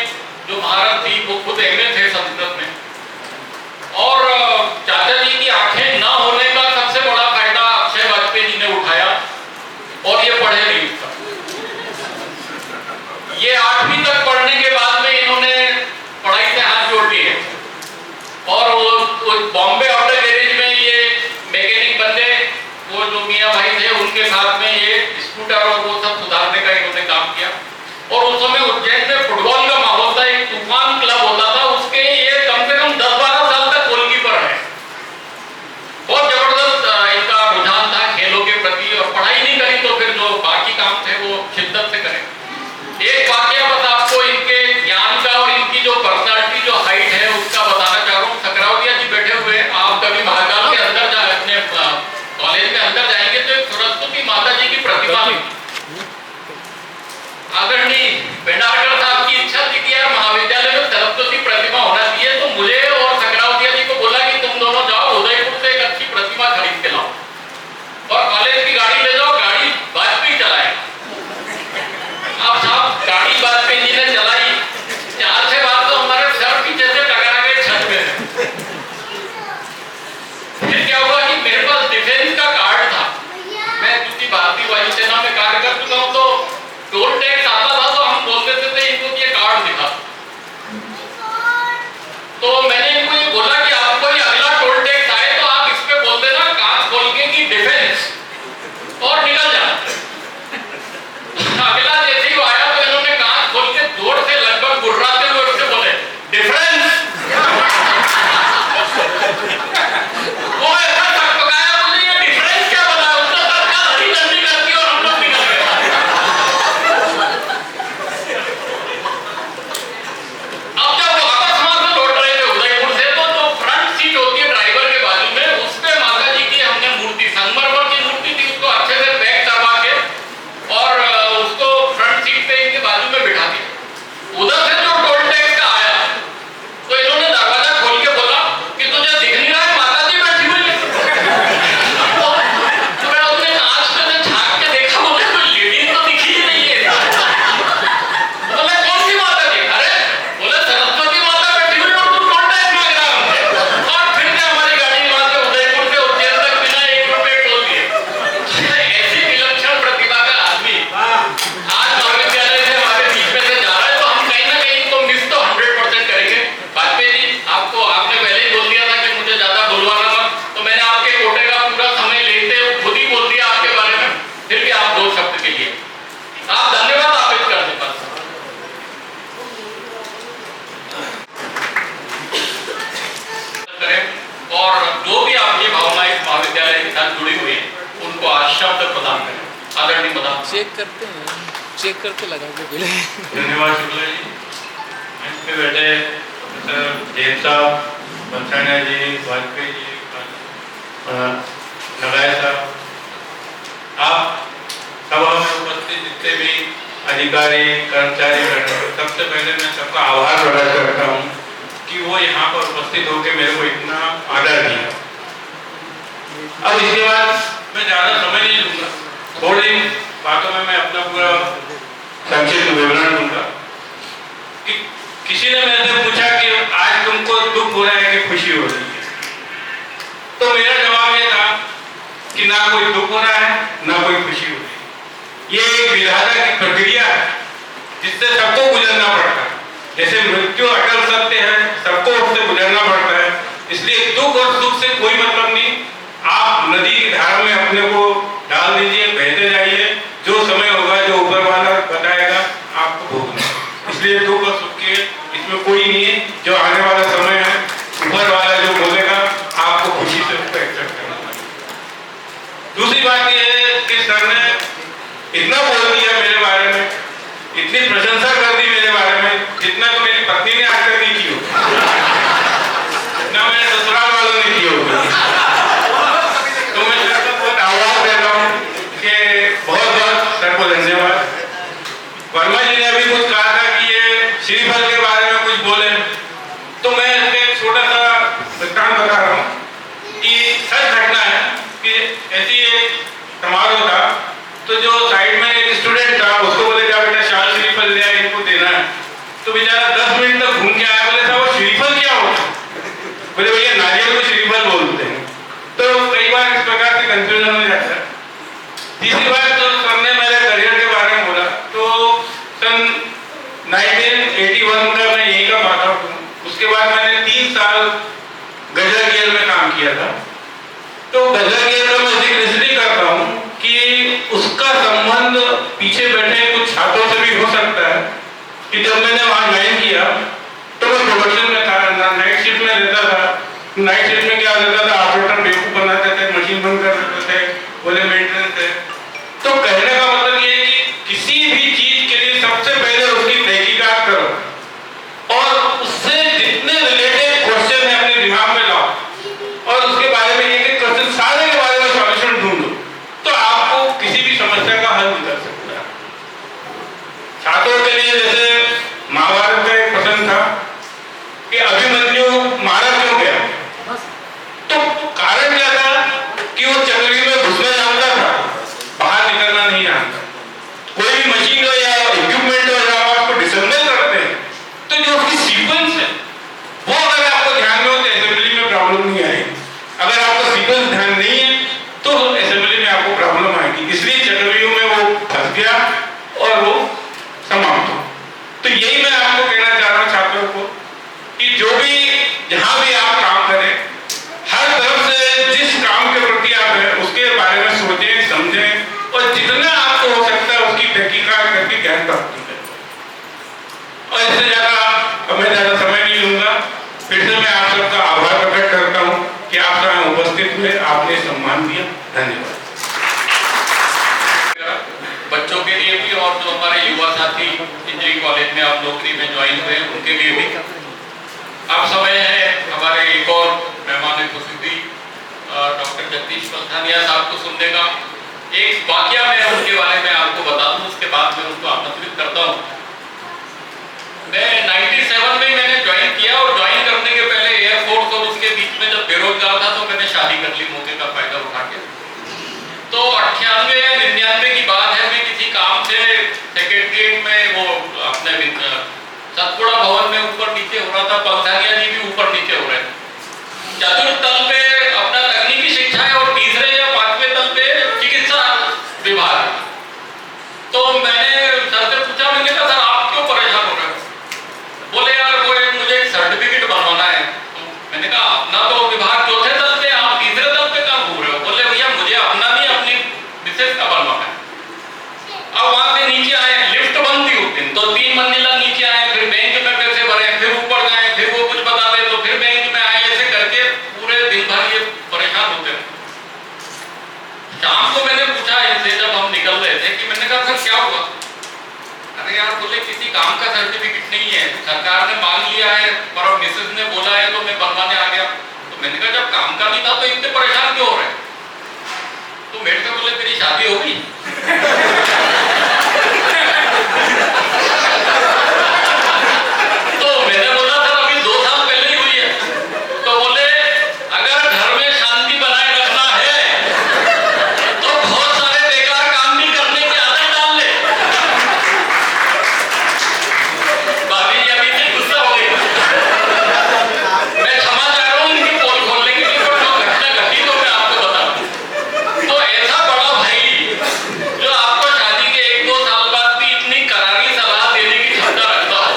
जो महारत थी वो खुद एमए थे संस्कृत में। और चाचा जी की आंखें न होने का सबसे बड़ा फायदा अक्षय वाजपेयी जी ने उठाया और ये पढ़े नहीं था। ये 8वीं तक पढ़ने के बाद में इन्होंने पढ़ाई से हाथ जोड़ लिए और वो बॉम्बे ऑटो गैरेज में ये मैकेनिक बन गए। वो जो मियाँ भाई थे उनके साथ में ये स्कूटर और वो सब सुधारने का इन्होंने काम किया। और उस समय उज्जैन में फुटबॉल का माहौल था, एक तूफान क्लब होता था, उसके शब्द प्रदान करें। आदरणीय प्रधान। चेक करते हैं, चेक करके लगा के पहले। धन्यवाद शुक्ला जी। मंच पे बैठे देव साहब, बंसाना जी, वाजपेयी जी, नगाय साहब, आप सभा में उपस्थित जितने भी अधिकारी कर्मचारी बैठे, सबसे पहले मैं सबका आभार प्रकट करता हूँ कि वो यहाँ पर उपस्थित होकर मेरे को इतना आदर दिया। अब इसके बाद मैं ज़्यादा समय नहीं लूँगा, थोड़ी बातों में मैं अपना पूरा संक्षिप्त विवरण दूंगा। कि किसी ने मेरे से पूछा कि आज तुमको दुख हो रहा है कि खुशी हो रही है, तो मेरा जवाब ये था कि ना कोई दुख हो रहा है ना कोई खुशी हो रही है। ये एक विधाता की प्रक्रिया है जिससे सबको गुजरना पड़ता है। जैसे मृत्यु अटल सत्य है, सबको उससे गुजरना पड़ता है। इसलिए दुख और सुख से कोई मतलब नहीं। आप नदी की धारा में अपने को डाल दीजिए, बहते जाइए, जो समय होगा, जो ऊपर वाला बताएगा, आपको भोगना। इसलिए दुख और सुख के इसमें कोई नहीं है। जो आने वाला समय है, ऊपर वाला जो बोलेगा, आपको खुशी से उसको एक्सेप्ट करना है। दूसरी बात यह है कि सर ने इतना बोल दिया मेरे बारे में, इतनी प्रशंसा कर दी मेरे बारे में, जितना तो मेरी पत्नी ने आज तक नहीं की होगी, ना मेरे ससुराल वालों ने की होगी। तो मैं सर को बहुत आभार दे रहा हूँ कि बहुत बहुत सर को धन्यवाद। वर्मा जी ने अभी कुछ कहा था कि ये श्रीफल के बारे में कुछ बोले, तो मैं एक छोटा सा वृत्तांत बता रहा हूँ कि सच घटना है कि ऐसी एक समारोह था, तो जो साइड में एक स्टूडेंट था, उसको बोले जा बेटा शाल श्रीफल ले आए, इनको देना है। तो बेचारा 10 मिनट तक घूम के आया, बोले था वो श्रीफल क्या होता है? बोले भैया नारियल को श्रीफल बोलते हैं। तो कई बार इस प्रकार से कंफ्यूजन हो जाता है। तीसरी बात, तो सर ने मेरे करियर के बारे में बोला, तो सन 1981 का मैं यहीं का पास आउट हूँ। उसके बाद मैंने 3 साल गजल गेल में काम किया था। तो गजल गेल का मैं जिक्र इसलिए करता हूँ कि उसका संबंध पीछे बैठे कुछ छात्रों से भी हो सकता है कि जब मैंने वहाँ ज्वाइन किया तो मैं प्रोडक्शन में था, नाइट शिफ्ट में रहता था। नाइट शिफ्ट में क्या रहता था, ऑपरेटर बेवकूफ बनाते थे, मशीन बंद कर देते थे, बोले मेंटेनेंस है। तो कहने का मतलब ये है कि किसी भी चीज के लिए सबसे पहले उसकी तहकीकात करो और उससे जितने रिलेटेड क्वेश्चन है अपने दिमाग में लाओ और उसके बारे में एक एक क्वेश्चन सारे के बारे में सॉल्यूशन ढूंढो, तो आपको किसी भी समस्या का हल निकल सकता है। छात्रों के लिए जैसे महाभारत का एक प्रसंग था कि अभिमन्यु मारा क्यों गया, तो कारण क्या था कि वो चक्रव्यूह में घुसना जानता था, बाहर निकलना नहीं जानता। कोई भी मशीन हो या इक्विपमेंट हो जब आप उसको डिसेंबल करते हैं तो जो उसकी सीक्वेंस है वो अगर आपको ध्यान में हो तो असेंबली में प्रॉब्लम नहीं आएगी। अगर आपको सीक्वेंस ध्यान नहीं है तो असेंबली में आपको प्रॉब्लम आएगी। इसलिए चक्रव्यूह में वो फंस गया और वो समाप्त हो। तो यही मैं आपको कहना चाह रहा हूँ छात्रों को कि जो भी जहां भी आप काम करें, हर तरफ से जिस काम के प्रति आप हैं उसके बारे में सोचें, समझें और जितना आपको हो सकता है उसकी तहकीकात करके ज्ञान प्राप्त करें। और इससे ज्यादा मैं ज्यादा समय नहीं लूंगा। फिर से मैं आप सबका आभार प्रकट करता हूँ कि आप यहाँ उपस्थित हुए, आपने सम्मान दिया। धन्यवाद। बच्चों के लिए भी और जो हमारे युवा साथी इंजीनियरिंग कॉलेज में आप नौकरी में ज्वाइन हुए उनके लिए भी अब समय है हमारे एक और मेहमान खुशबी डॉक्टर जगदीश पलथानिया साहब को सुनने का। एक वाकया मैं उनके बारे में आपको बता दूं, उसके बाद मैं उनको आमंत्रित करता हूं। मैं 97 में मैंने ज्वाइन किया और ज्वाइन करने के पहले एयरफोर्स और उसके बीच में जब बेरोजगार था तो मैंने शादी कर ली मौके का फायदा उठा के। तो 98 या 99 की बात है, मैं किसी काम से सेक्रेटरिएट में वो अपने सतपुड़ा भवन में ऊपर नीचे हो रहा था, पलथानिया जी भी ऊपर नीचे हो रहे थे। चतुर्थ तल पे अपना तकनीकी शिक्षा है और तीसरे या 5वें तल पे चिकित्सा विभाग। तो मैंने सर से पूछा, मैंने कहा सर आप क्यों परेशान हो रहे हो? बोले यार वो मुझे एक सर्टिफिकेट बनवाना है। तो मैंने कहा अपना तो विभाग चौथे तल पे, आप तीसरे तल पे कहाँ घूम रहे हो? बोले भैया मुझे अपना नहीं अपनी मिसेज का बनवाना है। अब वहां से नीचे आए, लिफ्ट बंद थी उस दिन, तो 3 मंजिला नीचे आए, फिर बैंक में पैसे भरे, फिर ऊपर गए, फिर वो कुछ बता दे तो फिर बैंक में आए, ऐसे करके पूरे दिन भर ये परेशान होते रहे। शाम को मैंने पूछा इनसे जब हम निकल रहे थे कि मैंने कहा सर क्या हुआ? अरे यार बोले किसी काम का सर्टिफिकेट नहीं है, सरकार ने मांग लिया है पर अब मिसेस ने बोला है तो मैं बनवाने आ गया। तो मैंने कहा जब काम का नहीं था तो इतने परेशान क्यों हो रहे? तो मेरे से बोले तेरी शादी हो गई? तो मैंने बोला सर अभी 2 साल पहले ही हुई है। तो बोले अगर घर में शांति बनाए रखना है तो बहुत सारे बेकार काम भी करने की आदत डाल ले। भाभी जी अभी से गुस्सा हो गई। मैं क्षमा चाह रहा हूँ इनकी पोल खोलने के लिए, पर जो घटना घटी तो मैं आपको बता दूं। तो ऐसा बड़ा भाई जो आपको शादी के 1-2 साल बाद भी इतनी करारी सलाह देने की क्षमता रखता हो,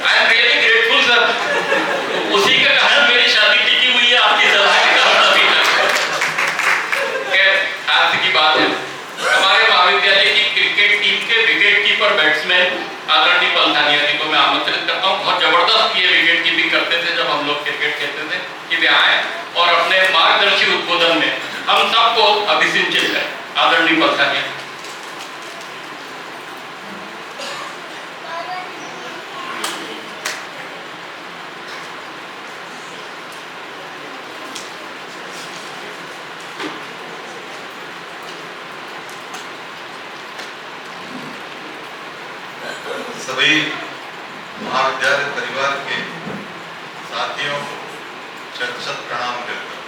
I am really grateful sir. उसी के कारण मेरी शादी टिकी हुई है, आपकी सलाह के कारण अभी तक। खैर आज की बात है, हमारे महाविद्यालय की क्रिकेट टीम के विकेट कीपर बैट्समैन आदरणीय पलथानिया जी को मैं आमंत्रित करता हूँ। बहुत जबरदस्त ये विकेट कीपिंग करते थे जब हम लोग क्रिकेट खेलते थे, कि वे आए और अपने मार्गदर्शी उद्बोधन में हम सबको अभिसिंचित करें। आदरणीय पलथानिया। सभी महाविद्यालय परिवार के साथियों को शत प्रणाम करता हूं।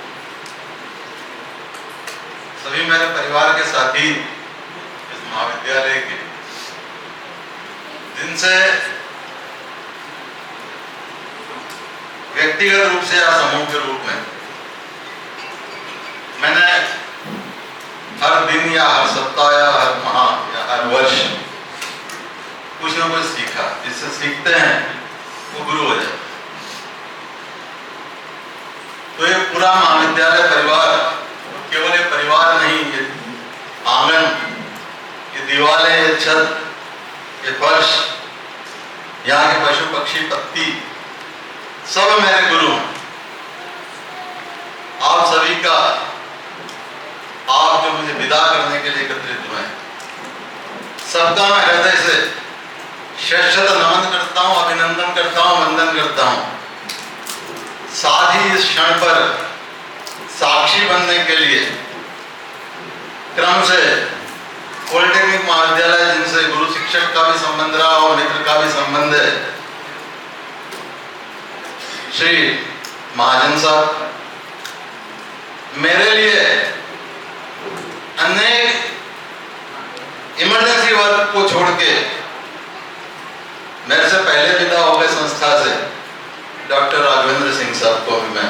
सभी मेरे परिवार के साथी इस महाविद्यालय के, जिनसे व्यक्तिगत रूप से या समूह के रूप में मैंने हर दिन या हर सप्ताह या हर माह या हर वर्ष कुछ ना कुछ सीखा। जिससे सीखते हैं वो गुरु हो जाता है। तो ये पूरा महाविद्यालय परिवार केवल ये परिवार नहीं, ये आंगन, ये दीवारें, ये छत, ये फर्श, यहाँ के पशु पक्षी पत्ती सब मेरे गुरु हैं। आप सभी का, आप जो मुझे विदा करने के लिए एकत्रित हुए हैं, सबका मैं हृदय से शत नमन करता हूं, अभिनंदन करता हूं, वंदन करता हूं। साथ ही इस क्षण पर साक्षी बनने के लिए क्रम से पॉलिटेक्निक महाविद्यालय, जिनसे गुरु शिक्षक का भी संबंध रहा और मित्र का भी संबंध है, श्री महाजन साहब मेरे लिए अनेक इमरजेंसी वर्क को छोड़ के मेरे से पहले विदा हो गए संस्था से डॉक्टर राघवेंद्र सिंह साहब को भी मैं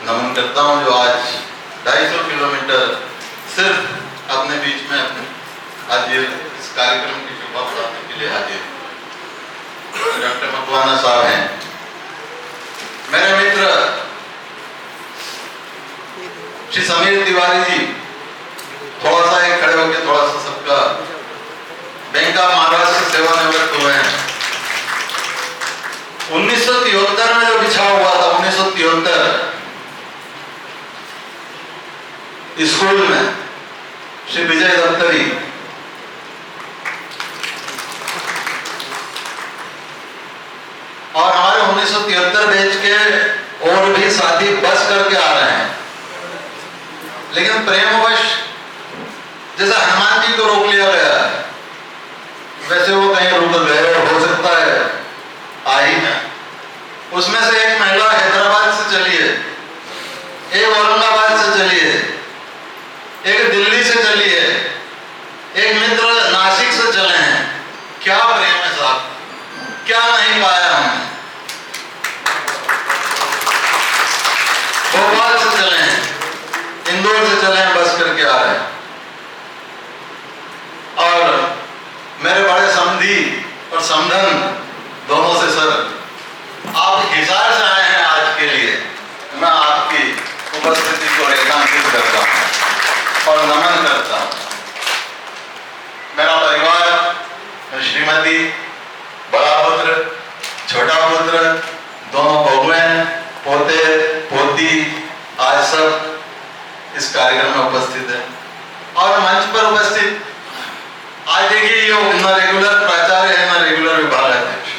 नमन करता हूं, जो आज 250 किलोमीटर सिर्फ अपने बीच में हाजिर, इस कार्यक्रम की शोभा बढ़ाने के लिए हाजिर। डॉक्टर मकवाना साहब हैं मेरे मित्र, श्री समीर तिवारी जी थोड़ा सा एक खड़े होकर थोड़ा सा सबका, बैंक ऑफ महाराष्ट्र से सेवानिवृत्त हुए हैं। 1973 में जो बिछा हुआ था, 1973 स्कूल में श्री विजय दत्तरी, और हमारे 1973 बैच के और भी साथी बस करके आ रहे हैं, लेकिन प्रेमवश जैसा हनुमान जी को रोक लिया गया वैसे वो कहीं रुक गए, हो सकता है आ ही ना। उसमें से एक महिला हैदराबाद से चली है, एक औरंगाबाद से चली है, एक दिल्ली से चली है, एक मित्र नासिक से चले हैं। क्या प्रेम है साहब, क्या नहीं पाया हमने। भोपाल से चले हैं, इंदौर से चले हैं, बस करके आ रहे हैं। और मेरे बड़े समधी और समधन दोनों से सर, आप हिसार से आए हैं आज के लिए, मैं आपकी उपस्थिति को रेखांकित करता हूं और नमन करता हूं। मेरा परिवार, श्रीमती, बड़ा पुत्र, छोटा पुत्र, दोनों बहुएं, पोते पोती, आज सब इस कार्यक्रम में उपस्थित है। और मंच पर उपस्थित आज देखिए ये न रेगुलर प्राचार्य है न रेगुलर विभागाध्यक्ष।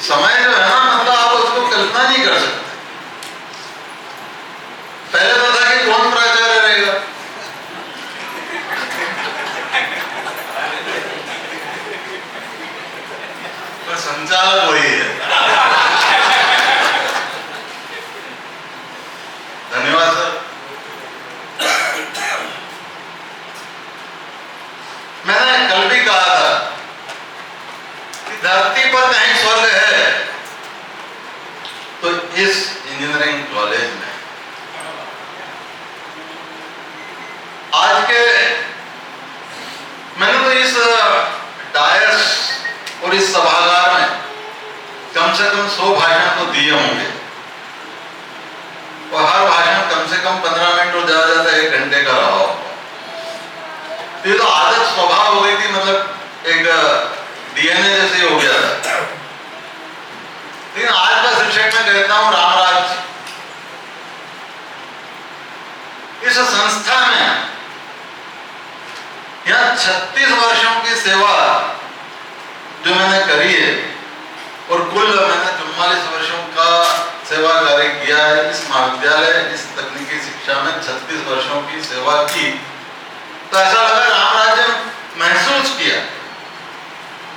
समय जो है ना, मतलब आप उसको कल्पना नहीं कर सकते। पहले तो था कि कौन प्राचार्य रहेगा, पर संचालक वही है। धन्यवाद सर। मैंने कल भी कहा था कि धरती पर कहीं स्वर्ग है तो इस इंजीनियरिंग कॉलेज में। आज के मैंने तो इस डायस और इस सभागार में कम से कम 100 भाषण तो दिए होंगे और हर भाषण कम से कम 15 मिनट और ज्यादा ज्यादा 1 घंटे का रहा होगा। ये तो आदत स्वभाव हो गई थी, मतलब एक डीएनए जैसे हो गया था। लेकिन आज का शिक्षक मैं कहता हूं रामराज, इस संस्था में यहाँ 36 वर्षों की सेवा जो मैंने करी है और कुल मैंने 44 वर्षों का सेवा कार्य किया है इस महाविद्यालय, इस तकनीकी शिक्षा में 36 वर्षों की सेवा की, तो ऐसा लगा रामराज ने महसूस किया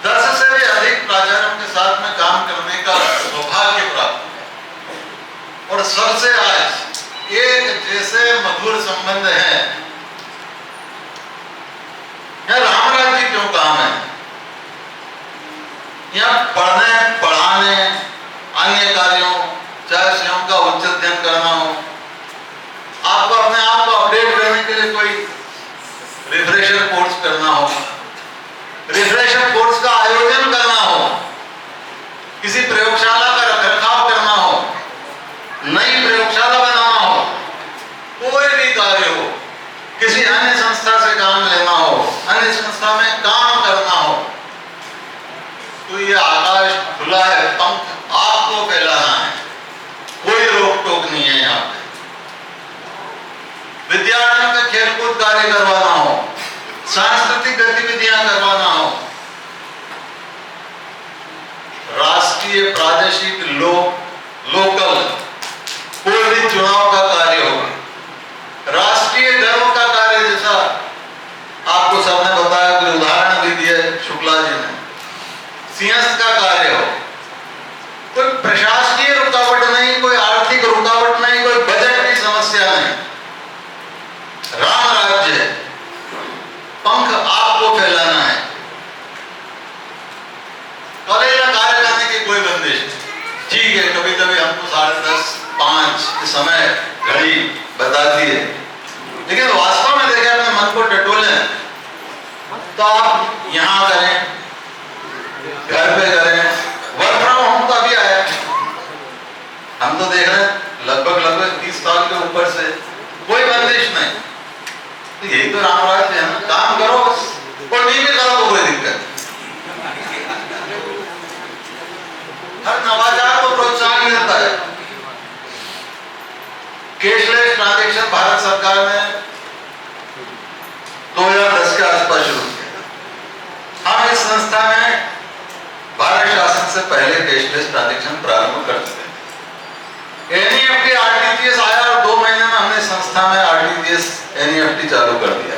10 से भी अधिक प्राचार्यों के साथ में काम करने का सौभाग्य प्राप्त हुआ और सबसे आज एक जैसे मधुर संबंध है। यह रामराज जी क्यों काम है? यहाँ पढ़ने पढ़ाने अन्य कार्यों, चाहे स्वयं का उच्च अध्ययन करना हो, आपको अपने आप को अपडेट करने के लिए कोई रिफ्रेशर कोर्स करना हो, रिफ्रेशर कोर्स का आयोजन करना हो, किसी प्रयोगशाला का रखरखाव करना हो, नई प्रयोगशाला बनाना हो, कोई भी कार्य हो, किसी अन्य संस्था से काम लेना हो, अन्य संस्था में काम करना हो, तो ये आकाश खुला है, पंख आपको फैलाना है, कोई रोक टोक नहीं है। यहाँ पे विद्यार्थियों के खेलकूद कार्य करवाना हो, सांस्कृतिक गतिविधियां करवाना हो, राष्ट्रीय प्रादेशिक लोकल कोई भी चुनाव का कार्य हो, राष्ट्रीय गर्व का कार्य, जैसा आपको सबने बताया, कोई उदाहरण भी दिए शुक्ला जी ने, सिंहस्थ का कार्य हो, कोई प्रशासकीय रुकावट नहीं, कोई आर्थिक रुकावट नहीं, कोई बजट की समस्या नहीं, राम राज्य है, पंख आपको फैलाना है। कॉलेज में कार्य करने की कोई बंदिश नहीं। ठीक है, कभी कभी हमको 10:30 5 समय घड़ी बताती है, लेकिन वास्तव में देखें, अपने मन को टटोलें तो आप यहाँ करें, घर पे करें, वर्क फ्रॉम होम तो अभी आया, हम तो देख रहे हैं लगभग 30 साल के ऊपर से कोई बंदिश नहीं। तो यही तो रामराज है ना, काम करो और नहीं भी करो तो कोई दिक्कत। हर नवाचार को प्रोत्साहन मिलता है। कैशलेस ट्रांजैक्शन भारत सरकार ने 2010 के आसपास शुरू किया। हम इस संस्था में भारत शासन से पहले कैशलेस ट्रांजैक्शन प्रारंभ कर चुके थे। एनईएफटी आरटीजीएस आया और 2 महीने में हमने संस्था में आरटीजीएस एनईएफटी चालू कर दिया।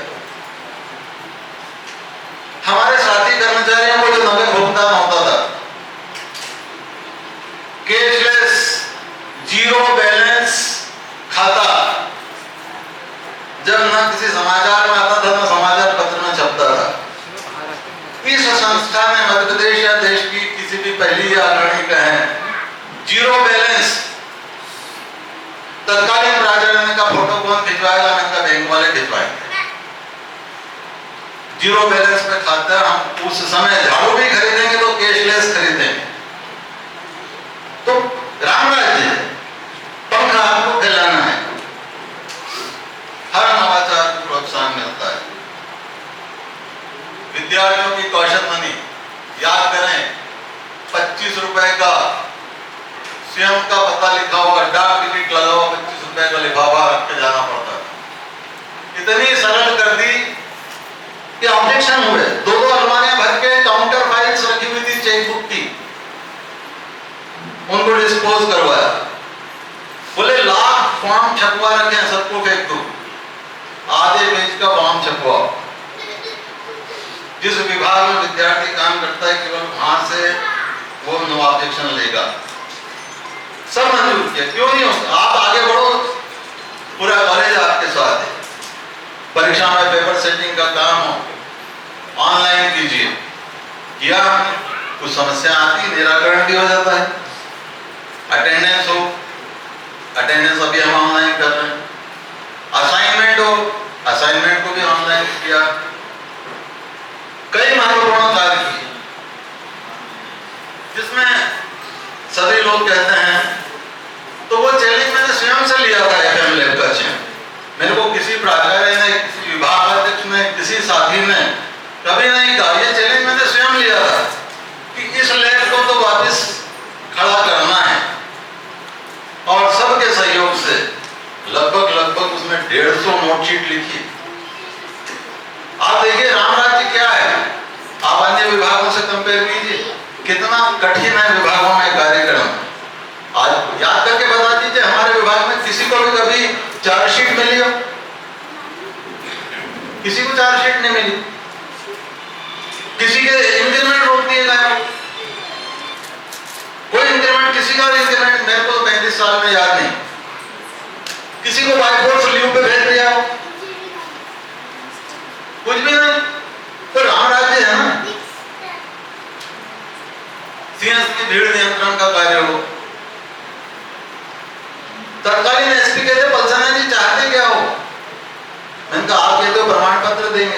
हमारे साथी कर्मचारियों को जो नगद भुगतान होता था, कैशलेस, जीरो बैलेंस खाता, जब न किसी समाचार में आता था न समाचार पत्र में छपता था, इस संस्था ने मध्य प्रदेश या देश की किसी भी पहली या अग्रणी कहें, जीरो बैलेंस, तत्कालीन प्राचार्य ने कहा फोटो कौन खिंचवाएगा? मैंने कहा बैंक वाले खिंचवाएंगे। जीरो बैलेंस पे खाता, हम उस समय झाड़ू भी खरीदेंगे तो कैशलेस खरीदेंगे। तो रामराज जी, पंख आपको फैलाना है, हर नवाचार को प्रोत्साहन मिलता है। विद्यार्थियों की कौशल मनी याद करें, 25 रुपए का स्वयं का पता लिखा हुआ, डाक टिकट लगा हुआ 25 रुपए का लिफाफा ऑब्जेक्शन हुए, दो अलमारियां भर के काउंटर फाइल्स रखी हुई थी चेकबुक की, उनको डिस्पोज करवाया। बोले लाख फॉर्म छपवा रखे हैं, सबको फेंक दो, आधे पेज का फॉर्म छपवाओ। जिस विभाग में विद्यार्थी काम करता है केवल वहां से वो नो ऑब्जेक्शन लेगा। सब मंजूर किया, क्यों नहीं होता? आप आगे बढ़ो, पूरा कॉलेज आपके साथ है। परीक्षा में पेपर सेटिंग का काम हो ऑनलाइन कीजिए, किया कुछ समस्या आती निराकरण भी हो जाता है। अटेंडेंस हो, अटेंडेंस अभी हम ऑनलाइन कर रहे हैं। असाइनमेंट हो, असाइनमेंट को भी ऑनलाइन किया। कई महत्वपूर्ण कार्य किए जिसमें सभी लोग कहते हैं, तो वो चैलेंज मैंने स्वयं से लिया था FM लैब का चयन। मेरे को किसी प्राचार्य ने, किसी विभाग अध्यक्ष ने, किसी साथी ने कभी नहीं कहा। ये चैलेंज मैंने स्वयं लिया था कि इस लैब को तो वापस खड़ा करना है, और सबके सहयोग से लगभग उसमें 150 नोटशीट लिखी। आप देखिए राम राज्य क्या है, आप अन्य विभागों से कंपेयर कीजिए, कितना कठिन है विभागों में कार्यक्रम। आज याद करके बता दीजिए, हमारे विभाग में किसी को भी कभी चार्जशीट मिली हो? किसी को चार्जशीट नहीं मिली। किसी के इंक्रीमेंट रोक दिए गए, कोई इंक्रीमेंट, किसी का इंक्रीमेंट मेरे को 35 साल में याद नहीं। किसी को बाय फोर्स लीव पे भेज दिया हो, कुछ भी नहीं। तो राम राज्य है ना। सीएस की भीड़ नियंत्रण का कार्य हो, तत्कालीन एसपी कहते पलसाना जी चाहते क्या हो? मैंने कहा आप कहते हो प्रमाण पत्र देंगे,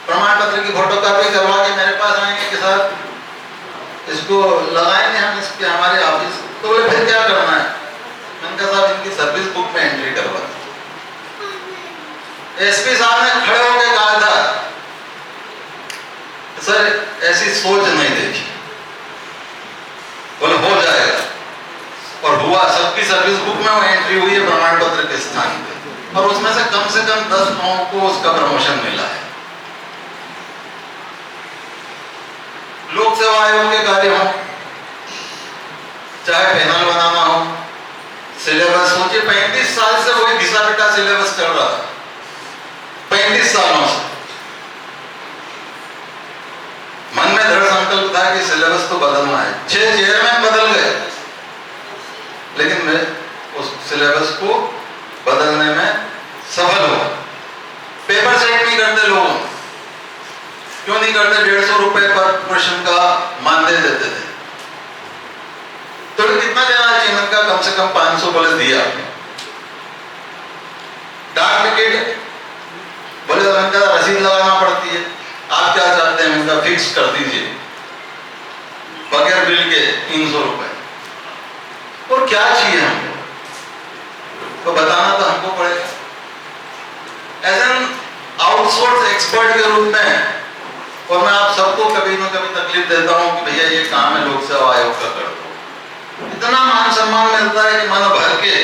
प्रमाण पत्र की फोटोकॉपी करवा के मेरे पास आएंगे के साथ इसको लगाएंगे हम इसके हमारे ऑफिस। तो बोले फिर क्या करना है? मैंने कहा साहब इनकी सर्विस बुक में एंट्री करवा। एसपी साहब ने खड़े होकर कहा था सर ऐसी सोच नहीं देखी। बोले हो जाएगा, और हुआ। सबकी सर्विस बुक में वो एंट्री हुई है प्रमाण पत्र के स्थान पे, और उसमें से कम 10 लोगों को उसका प्रमोशन मिला है। लोक सेवा आयोग के कार्य हो, चाहे पैनल बनाना हो, सिलेबस सोचिए 35 साल से वही घिसा पिटा सिलेबस चल रहा था, 35 सालों से। मन में दृढ़ संकल्प था कि सिलेबस तो बदलना है। 6 चेयरमैन बदल गए, लेकिन मैं उस सिलेबस को बदलने में सफल हुआ। पेपर सेट नहीं करते लोग, क्यों नहीं करते? 150 रुपए पर क्वेश्चन का मानदेय देते थे। तो कितना देना चाहिए? इनका कम से कम 500 बोले दिया। डाक टिकट बोले इनका रसीद लगाना पड़ती है, आप क्या चाहते हैं? इनका फिक्स कर दीजिए बगैर बिल के 300 रुपए। और क्या चाहिए हमको तो बताना तो हमको पड़ेगा। एज एन आउटसोर्स एक्सपर्ट के रूप में, और मैं आप सबको कभी न कभी तकलीफ देता हूं कि भैया ये काम है लोक सेवा आयोग का, कर दो। इतना मान सम्मान मिलता है कि मन भर के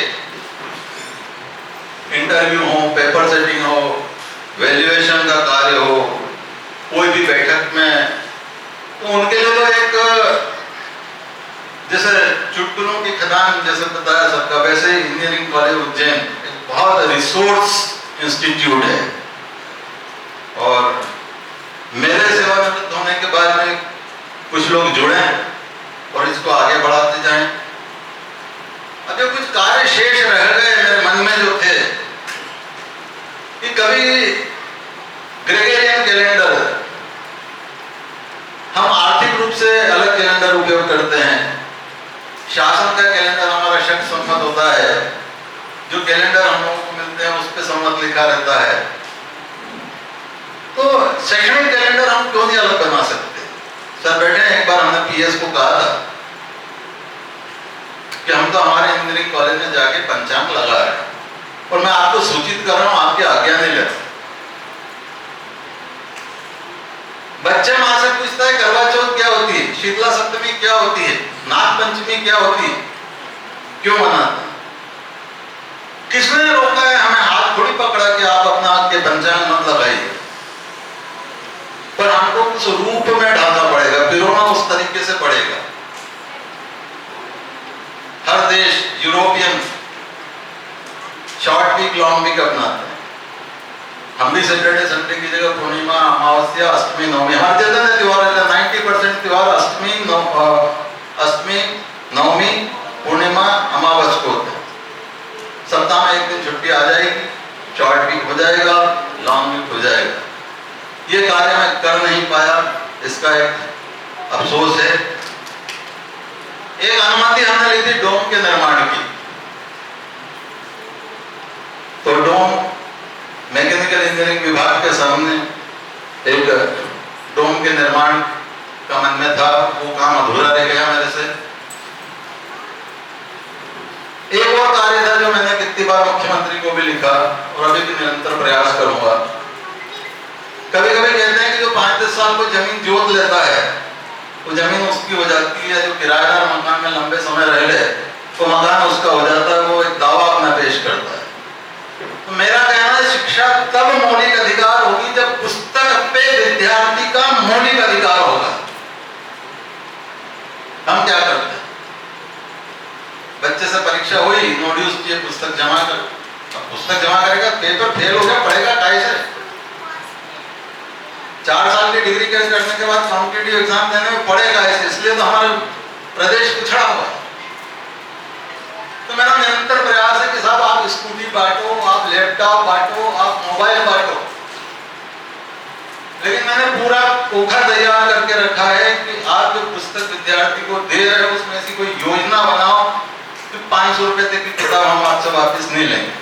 इंटरव्यू हो, पेपर सेटिंग हो, वैल्यूएशन का कार्य हो, कोई भी बैठक में, तो उनके लिए तो एक जैसे चुटकुलों की खदान जैसे बताया सबका, वैसे ही इंजीनियरिंग कॉलेज उज्जैन एक बहुत रिसोर्स इंस्टीट्यूट है। और मेरे सेवानिवृत्त होने के बाद में कुछ लोग जुड़े और इसको आगे बढ़ाते जाएं। अब जो कुछ कार्य शेष रह गए मेरे मन में जो थे कि कभी ग्रेगोरियन कैलेंडर, हम आर्थिक रूप से अलग कैलेंडर उपयोग करते हैं, शासन का कैलेंडर हमारा शक सम्मत होता है, जो कैलेंडर हम लोगों को मिलते हैं उस पर सम्मत लिखा रहता है। तो शैक्षणिक कैलेंडर हम क्यों नहीं अलग बना सकते? सर बैठे हैं, एक बार हमने पीएस को कहा था कि हम तो हमारे इंजीनियरिंग कॉलेज में जाके पंचांग लगा रहे हैं, और मैं आपको सूचित कर रहा हूं, आपकी आज्ञा नहीं लेता। बच्चा मां से पूछता है करवा चौथ क्या होती है, शीतला सप्तमी क्या होती है, नाग पंचमी क्या होती है, क्यों मनाते हैं? किसने रोका है हमें? हाथ थोड़ी पकड़ा कि आप अपना हाथ के पंचांग मत लगाइए। पर हमको उस रूप में ढालना पड़ेगा, पिरोना उस तरीके से पड़ेगा। हर देश European short week long week अपनाते हैं। हम भी सैटरडे संडे की जगह पूर्णिमा, अमावस्या, अष्टमी, नवमी, हमारे जितने त्योहार है 90% त्योहार अष्टमी, नवमी, पूर्णिमा, अमावस को होते हैं। सप्ताह में एक दिन छुट्टी आ जाएगी, शॉर्ट वीक हो जाएगा, लॉन्ग वीक हो जाएगा। ये कार्य मैं कर नहीं पाया, इसका एक अफसोस है। एक अनुमति हमने ली थी डोम के निर्माण की, तो डोम मैकेनिकल इंजीनियरिंग विभाग के सामने एक डोम के निर्माण का मन में था, वो काम अधूरा रह गया मेरे से। एक और कार्य था जो मैंने कितनी बार मुख्यमंत्री को भी लिखा और अभी भी निरंतर प्रयास करूंगा। कभी कभी कहते हैं कि जो 5-10 साल को जमीन जोत लेता है वो जमीन उसकी हो जाती है, जो किराएदार मकान में लंबे समय रह ले तो मकान उसका हो जाता है, वो एक दावा अपना पेश करता है। तो मेरा कहना है शिक्षा तब मौलिक अधिकार होगी जब पुस्तक पे विद्यार्थी का मौलिक अधिकार होगा। हम क्या करते हैं, बच्चे से परीक्षा हुई, नोट्स की पुस्तक जमा कर, पुस्तक जमा करेगा, पेपर फेल हो गया, पढ़ेगा काहे से? 4 साल की डिग्री करने के बाद कॉम्पिटिटिव एग्जाम देने में पढ़ेगा ऐसे, इसलिए तो हमारा प्रदेश पिछड़ा हुआ है। तो मेरा निरंतर प्रयास है कि साहब आप स्कूटी बांटो, आप लैपटॉप बांटो, आप मोबाइल बांटो, लेकिन मैंने पूरा पोखा तैयार करके रखा है कि आप जो पुस्तक विद्यार्थी को दे रहे हो उसमें ऐसी कोई योजना बनाओ कि 500 रुपए तक की किताब हम आपसे वापस नहीं लेंगे।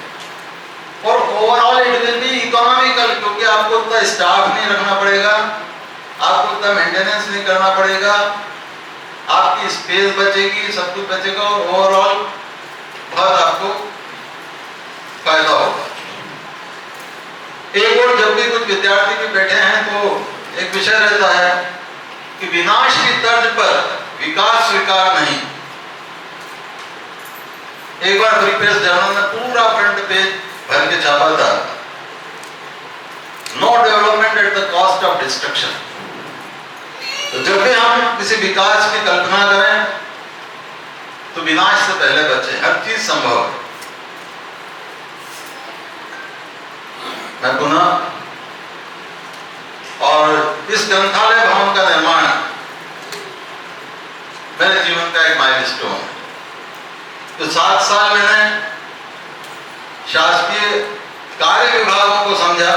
और overall it will be economical, क्योंकि आपको उतना स्टाफ नहीं रखना पड़ेगा, आपको उतना मेंटेनेंस नहीं करना पड़ेगा, आपकी स्पेस बचेगी, सब कुछ बचेगा और ओवरऑल बहुत आपको फायदा होगा। एक और जब भी कुछ विद्यार्थी भी बैठे हैं तो एक विषय रहता है कि विनाश की तर्ज पर विकास स्वीकार नहीं। एक बार फ्री प्रेस जर्नल ने पूरा फ्रंट पेज भर के छापा था, no development at the cost of destruction. तो जब भी हम किसी विकास की कल्पना करें तो विनाश से पहले बचे, हर चीज संभव है। मैं पुनः, और इस ग्रंथालय भवन का निर्माण मेरे जीवन का एक माइलस्टोन है। तो 7 साल मैंने शासकीय कार्य विभागों को समझा,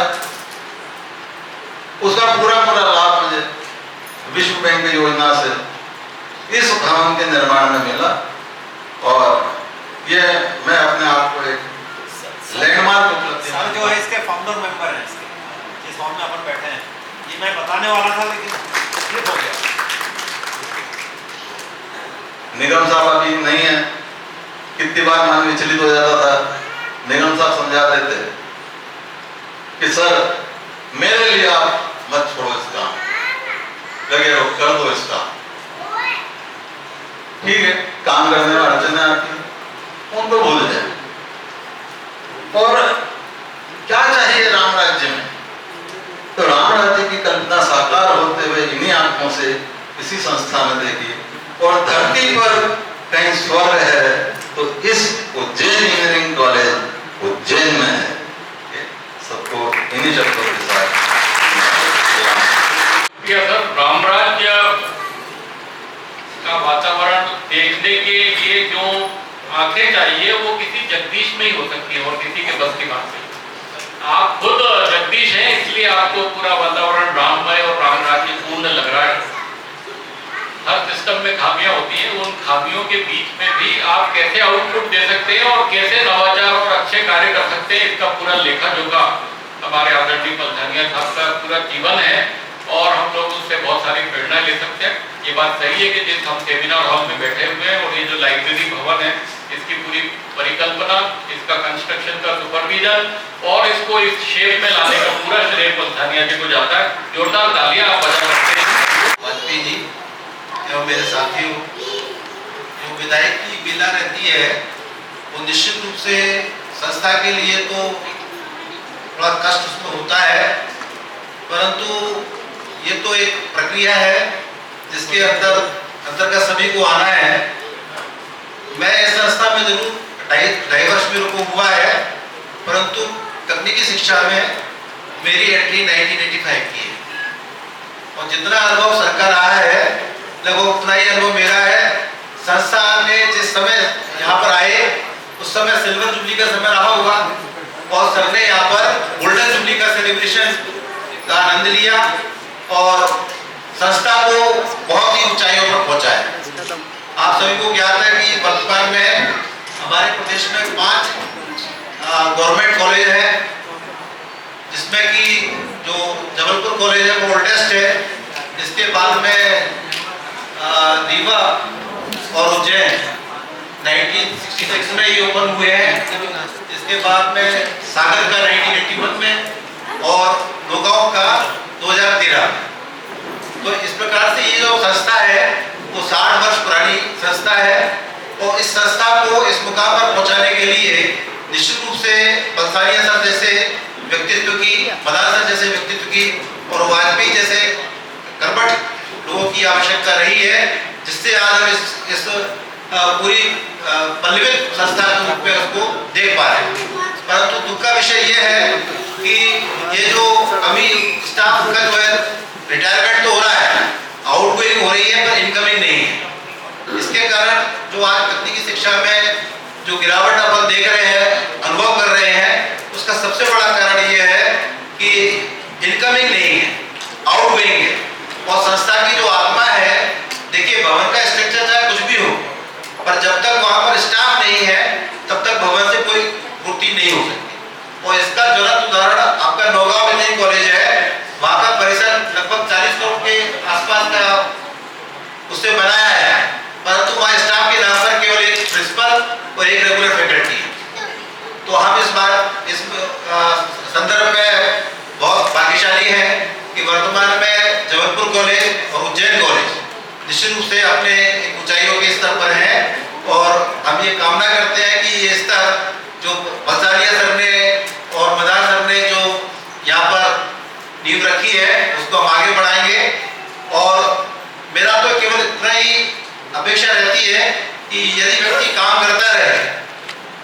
उसका पूरा लाभ मुझे विश्व बैंक योजना से इस भवन के निर्माण में मिला। और ये मैं अपने आप को एक लैंडमार्क उपलब्धि सर जो है इसके फाउंडर मेंबर हैं, इसके जिस हॉल में अपन बैठे हैं, ये मैं बताने वाला था लेकिन स्लिप हो गया। निगम साहब अभी नहीं है, कितनी बार मन विचलित हो जाता था, निगम साहब समझाते थे कि सर मेरे लिए आप मत छोड़ो इस काम, लगे रहो, कर दो इस काम। ठीक है, काम करने में अड़चने आती है, उनको भूल जाए। और क्या चाहिए राम राज्य में, तो राम राज्य की कल्पना साकार होते हुए इन्हीं आंखों से इसी संस्था में देखिए। और धरती पर कहीं स्वर्ग है तो इस उज्जैन इंजीनियरिंग कॉलेज उज्जैन में है। सबको इन्हीं शब्दों के साथ राम राज्य का वातावरण देखने के लिए जो आंखें चाहिए वो किसी जगदीश में ही हो सकती है और किसी के बस की बात नहीं। आप खुद जगदीश हैं, इसलिए आपको पूरा वातावरण राममय और राम राज्य पूर्ण लग रहा है। हर सिस्टम में खामियां होती हैं, उन खामियों के बीच में भी आप कैसे आउटपुट दे सकते हैं और कैसे नवाचार और अच्छे कार्य कर सकते हैं, इसका पूरा लेखा जोखा हमारे आदरणीय पलसानिया साहब का पूरा जीवन है और हम लोग उससे बहुत सारी प्रेरणा ले सकते हैं। ये बात सही है कि जिस हम सेमिनार हॉल में बैठे हुए हैं और ये जो लाइब्रेरी भवन है, इसकी पूरी परिकल्पना, इसका कंस्ट्रक्शन का सुपरविजन और इसको इस शेप में लाने का पूरा श्रेय पलसानिया जी को जाता है। जोरदार तालियां आप बजा सकते हैं। वाजपेयी जी एवं मेरे साथियों, जो विधायक की बिला रहती है वो निश्चित रूप से संस्था के लिए तो थोड़ा कष्ट उसमें होता है, परंतु ये तो एक प्रक्रिया है जिसके अंतर्गत सभी को आना है। मैं इस संस्था में जरूर 2.5 वर्ष मेरे को हुआ है, परंतु तकनीकी शिक्षा में मेरी एंट्री 1985 की है और जितना अनुभव सरकार रहा है लगभग उतना ही अनुभव मेरा है। संस्था ने जिस समय यहाँ पर आए उस समय सिल्वर जुबली का समय रहा होगा और सर ने यहाँ पर गोल्डन जुबली का सेलिब्रेशन का आनंद लिया और संस्था को बहुत ही ऊंचाइयों पर पहुंचाया। आप सभी को ज्ञात है कि वर्तमान में हमारे प्रदेश में 5 गवर्नमेंट कॉलेज है, जिसमें कि जो जबलपुर कॉलेज है वो ओल्डेस्ट है। इसके बाद में रीवा और उज्जैन 1966 में ये ओपन हुए हैं। इसके बाद में सागर का 1981 में और नौगांव का 2013 में। तो इस प्रकार से ये जो संस्था है वो 60 वर्ष पुरानी संस्था है और इस संस्था को इस मुकाम पर पहुंचाने के लिए निश्चित रूप से बंसालिया सर जैसे व्यक्तित्व की, मदार सर जैसे व्यक्तित्व की और वाजपेयी जैसे कर्मठ लोगों की आवश्यकता रही है, जिससे आज हम इस पूरी पल्लवित संस्था के रूप में उसको देख पा रहे हैं। परंतु दुख का विषय यह है कि ये जो अभी स्टाफ का जो है रिटायरमेंट तो हो रहा है, आउटगोइंग हो रही है पर इनकमिंग नहीं है। इसके कारण जो आज तकनीकी शिक्षा में जो गिरावट अपन देख रहे हैं, अनुभव कर रहे हैं, उसका सबसे बड़ा कारण ये है कि इनकमिंग नहीं है, आउटगोइंग है। और संस्था की जो आत्मा है, देखिए भवन का स्ट्रक्चर चाहे कुछ भी हो, पर जब तक वहां पर स्टाफ नहीं है तब तक भवन से कोई पूर्ति नहीं हो सकती। और इसका ज्वलंत उदाहरण आपका नौगांव इंजीनियरिंग कॉलेज है। वहां का परिसर लगभग 40 करोड़ के आसपास का उससे बनाया है, परंतु वहां स्टाफ के नाम पर केवल एक प्रिंसिपल और एक रेगुलर फैकल्टी है। तो हम इस संदर्भ में बहुत भाग्यशाली हैं कि वर्तमान में जबलपुर कॉलेज और उज्जैन कॉलेज निश्चित रूप से अपने एक ऊंचाइयों के स्तर पर है और हम ये कामना करते हैं कि ये स्तर जो बंसालिया सर ने और मदार सर ने जो यहाँ पर नींव रखी है उसको हम आगे बढ़ाएंगे। और मेरा तो केवल इतना ही अपेक्षा रहती है कि यदि व्यक्ति काम करता रहे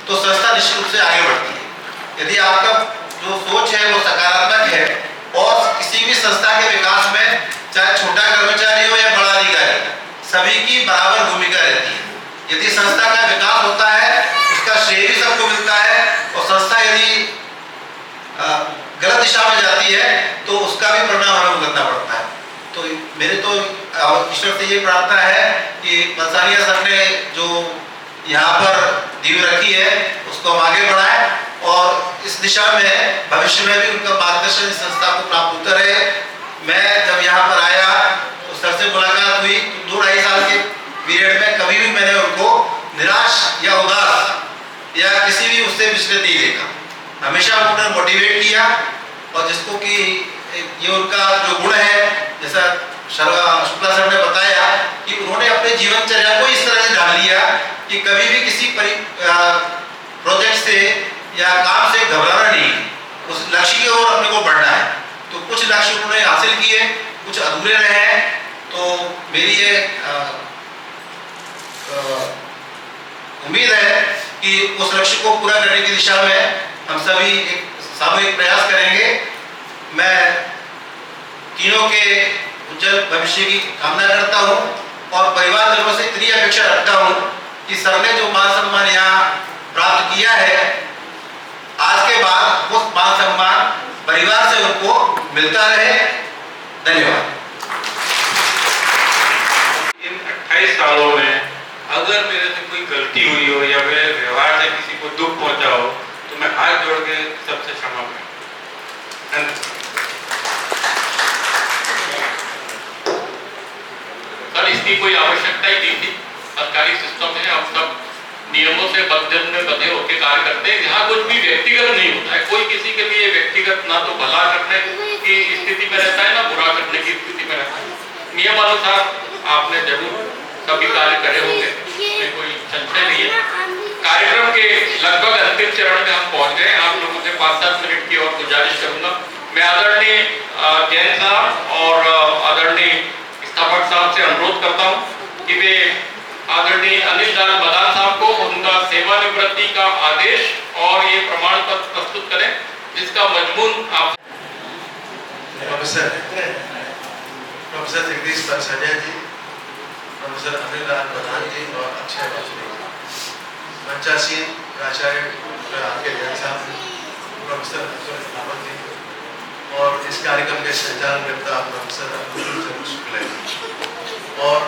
तो संस्था निश्चित रूप से आगे बढ़ती है। यदि आपका जो सोच है वो सकारात्मक है और किसी भी संस्था के विकास में चाहे छोटा कर्मचारी हो या बड़ा अधिकारी, सभी की बराबर भूमिका रहती है। यदि संस्था का विकास होता है उसका श्रेय भी सबको मिलता है और संस्था यदि गलत दिशा में जाती है तो उसका भी परिणाम हमें भुगतना पड़ता है। तो मेरे तो ईश्वर से ये प्रार्थना है कि बंसालिया सर ने जो यहाँ पर नींव रखी है उसको हम आगे बढ़ाएं और इस दिशा में भविष्य में भी उनका मार्गदर्शन इस संस्था को प्राप्त होता रहे। मैं जब यहाँ पर आया तो सर से मुलाकात हुई, 2-2.5 साल के पीरियड में कभी भी मैंने उनको निराश या उदास या किसी भी उससे विचलित नहीं देखा। हमेशा उन्होंने मोटिवेट किया और जिसको कि ये उनका जो गुण है, जैसा शुक्ला सर ने बताया कि उन्होंने अपने जीवनचर्या को इस तरह से ढाल लिया कि कभी भी किसी प्रोजेक्ट से या काम से घबराना नहीं, उस लक्ष्य की ओर अपने को बढ़ना है। तो कुछ लक्ष्य उन्होंने हासिल किए, कुछ अधूरे रहे। तो मेरी ये उम्मीद है कि उस लक्ष्य को पूरा करने की दिशा में हम सभी एक सामूहिक प्रयास करेंगे। मैं तीनों के उज्जवल भविष्य की कामना करता हूँ और परिवारजनों से इतनी अपेक्षा रखता हूँ कि सर ने जो मान सम्मान यहाँ प्राप्त किया है, आज के बाद उस मान सम्मान परिवार से उनको मिलता रहे। धन्यवाद। इन 28 सालों में अगर मेरे से कोई गलती हुई हो या मेरे व्यवहार से किसी को दुख पहुंचा हो तो मैं हाथ जोड़ के सबसे क्षमा मांगता। सर इसकी कोई आवश्यकता ही नहीं थी। सरकारी सिस्टम है, हम सब नियमों से बंधे होकर कार्य करते हैं। यहाँ कुछ भी व्यक्तिगत नहीं होता है, कोई किसी के लिए व्यक्तिगत ना तो भला करने की स्थिति में रहता है ना बुरा करने की स्थिति में रहता है। नियम अनुसार आपने जरूर सभी कार्य करे होंगे, इसमें कोई संशय नहीं है। कार्यक्रम के लगभग अंतिम चरण में हम पहुंच गए। आप लोगों से 5-7 मिनट की और गुजारिश करूंगा। मैं आदरणीय जैन साहब और आदेश और ये प्रमाण पत्र प्रस्तुत करें जिसका मजमून आप प्रोफेसर जगदीश परसानिया जी, प्रोफेसर अनिल राज प्रधान जी और अक्षय वाजपेयी, मंचासीन प्राचार्य आपके जैन साहब, प्रोफेसर अब्दुल जी और इस कार्यक्रम के संचालन करता प्रोफेसर अब्दुल शुक्ला जी और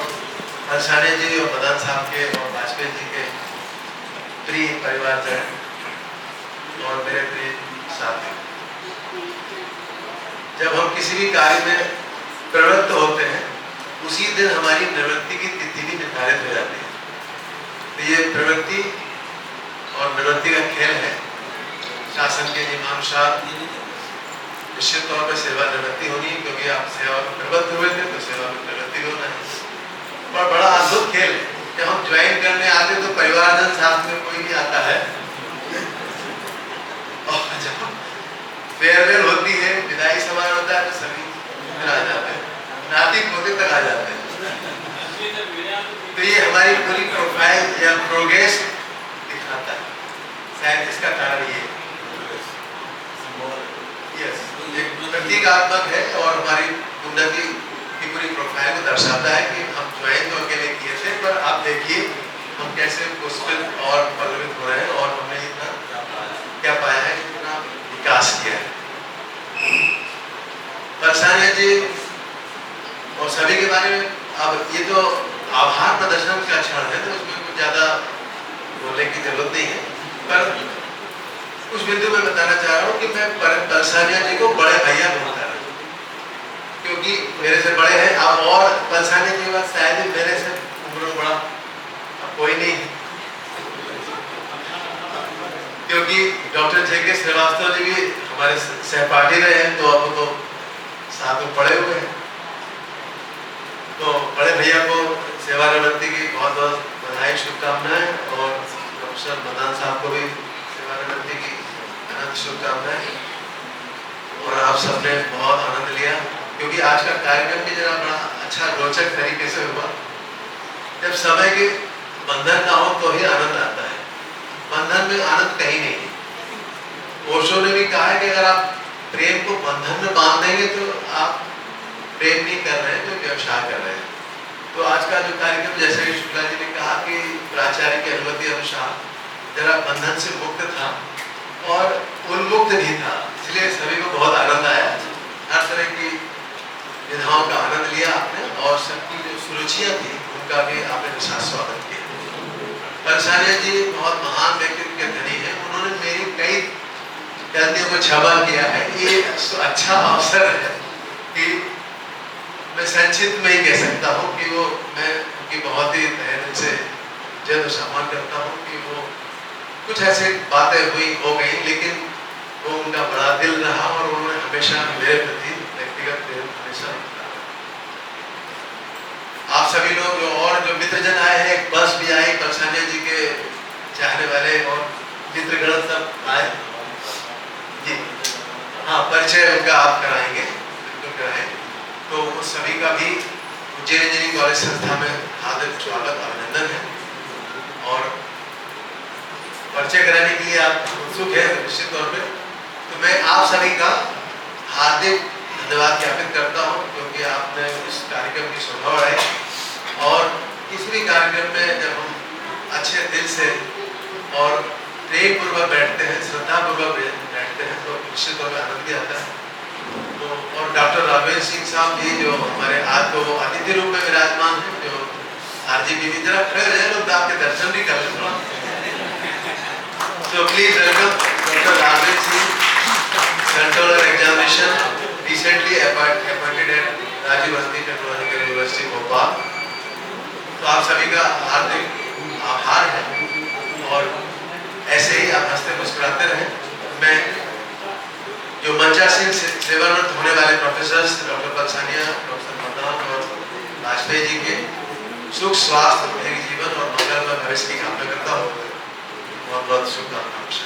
परसानिया जी और प्रधान साहब के और वाजपेयी जी के प्रिय परिवारजन और मेरे प्रिय साथी, जब हम किसी भी कार्य में प्रवृत्त होते हैं उसी दिन हमारी निवृत्ति की तिथि भी निर्धारित हो जाती है। तो ये प्रवृत्ति और निवृत्ति का खेल है। शासन के नियमानुसार निश्चित तौर पर सेवा निवृत्ति होनी है, क्योंकि आप सेवा में प्रवृत्त हुए थे तो सेवा में निवृत्ति होना है। और बड़ा अद्भुत खेल है, जब हम ज्वाइन करने आते तो परिवारजन साथ में कोई नहीं आता है और जब फेयरवेल होती है, विदाई समारोह होता है तो सभी आ जाते हैं, नाती पोते तक आ जाते हैं। तो ये हमारी पूरी प्रोफाइल या प्रोग्रेस दिखाता है, शायद इसका कारण ये एक प्रतीकात्मक है और हमारी उन्नति की पूरी प्रोफाइल को दर्शाता है कि हम ज्वाइन तो अकेले किए थे, पर आप देखिए हम कैसे पुष्पित और पल्लवित हो रहे हैं और हमने इतना क्या पाया है, इतना विकास किया है। परसानिया जी और सभी के बारे में अब ये तो आभार प्रदर्शन का क्षण है, तो उसमें कुछ ज्यादा बोलने की जरूरत नहीं है, पर कुछ बिंदु में बताना चाह रहा हूँ कि मैं परसानिया जी को बड़े भैया बोलता रहा, क्योंकि मेरे से बड़े हैं अब, और परसानिया जी के बाद शायद मेरे से उम्र में बड़ा अब कोई नहीं है, क्योंकि डॉक्टर जे.के. श्रीवास्तव जी भी हमारे सहपाठी रहे हैं, तो अब तो साथ में पड़े हुए हैं। तो बड़े भैया को सेवानिवृत्ति की बहुत बहुत बधाई, शुभकामनाएं और प्रोफेसर मदान साहब को भी सेवानिवृत्ति की अनंत शुभकामनाएं। और आप सबने बहुत आनंद लिया, क्योंकि आज का कार्यक्रम भी जरा बड़ा अच्छा रोचक तरीके से हुआ। जब समय के बंधन ना हो तो ही आनंद आता है, बंधन में आनंद कहीं नहीं है। ओशो ने भी कहा है कि अगर आप प्रेम को बंधन में बांध देंगे तो आप प्रेम नहीं कर रहे हैं, तो व्यवसाय कर रहे हैं। तो आज का जो कार्यक्रम, जैसे कि शुक्ला जी ने कहा कि प्राचार्य की अनुमति अनुसार जरा बंधन से मुक्त था और उन्मुक्त भी था, इसलिए सभी को बहुत आनंद आया। हर तरह की विधाओं का आनंद लिया आपने और सबकी जो सुरुचियां थी उनका भी आपने विशेष स्वागत किया। परसानिया जी बहुत महान व्यक्तित्व के धनी है, उन्होंने मेरी कई गलतियों को क्षमा किया है। ये अच्छा अवसर है कि मैं संक्षिप्त में ही कह सकता हूँ कि वो मैं उनकी बहुत ही तहे दिल से जब सम्मान करता हूँ कि वो कुछ ऐसी बातें हुई हो गई, लेकिन वो उनका बड़ा दिल रहा और उन्होंने हमेशा मेरे प्रति व्यक्तिगत प्रेम हमेशा रखा। आप सभी लोग जो और जो मित्रजन आए हैं, एक बस भी आई, परसानिया जी के चाहने वाले और मित्रगण सब आए जी। हाँ, परिचय उनका आप कराएंगे, बिल्कुल कराएं। तो उस सभी का भी उज्जैन इंजीनियरिंग कॉलेज संस्था में हार्दिक स्वागत, अभिनंदन है। और परिचय कराने के लिए आप उत्सुक है निश्चित तौर पे, तो मैं आप सभी का हार्दिक धन्यवाद ज्ञापित करता हूँ, क्योंकि आपने इस कार्यक्रम की शोभा बढ़ाई। और किसी भी कार्यक्रम में जब हम अच्छे दिल से और प्रेम पूर्वक बैठते हैं, श्रद्धा पूर्वक बैठते हैं, तो निश्चित तौर पर आनंद भी आता है। तो और डॉक्टर राघवेंद्र सिंह साहब जी जो हमारे आज तो अतिथि रूप में विराजमान है, जो आरजीबी जरा खड़े रहे लोग, आपके दर्शन भी कर लें। तो please welcome doctor Raghavendra Singh, central examination recently appointed at Rajiv Gandhi technological university Bhopal. तो आप सभी का हार्दिक आभार है और ऐसे ही आप हंसते मुस्कुराते रहें। मैं जो मंचासीन सेवानिवृत्त होने वाले प्रोफेसर डॉक्टर परसानिया, प्रोफेसर मदान और वाजपेयी जी के सुख स्वास्थ्य, जीवन और मंगलमय भविष्य की कामना करता हूँ। बहुत बहुत शुभकामनाएं।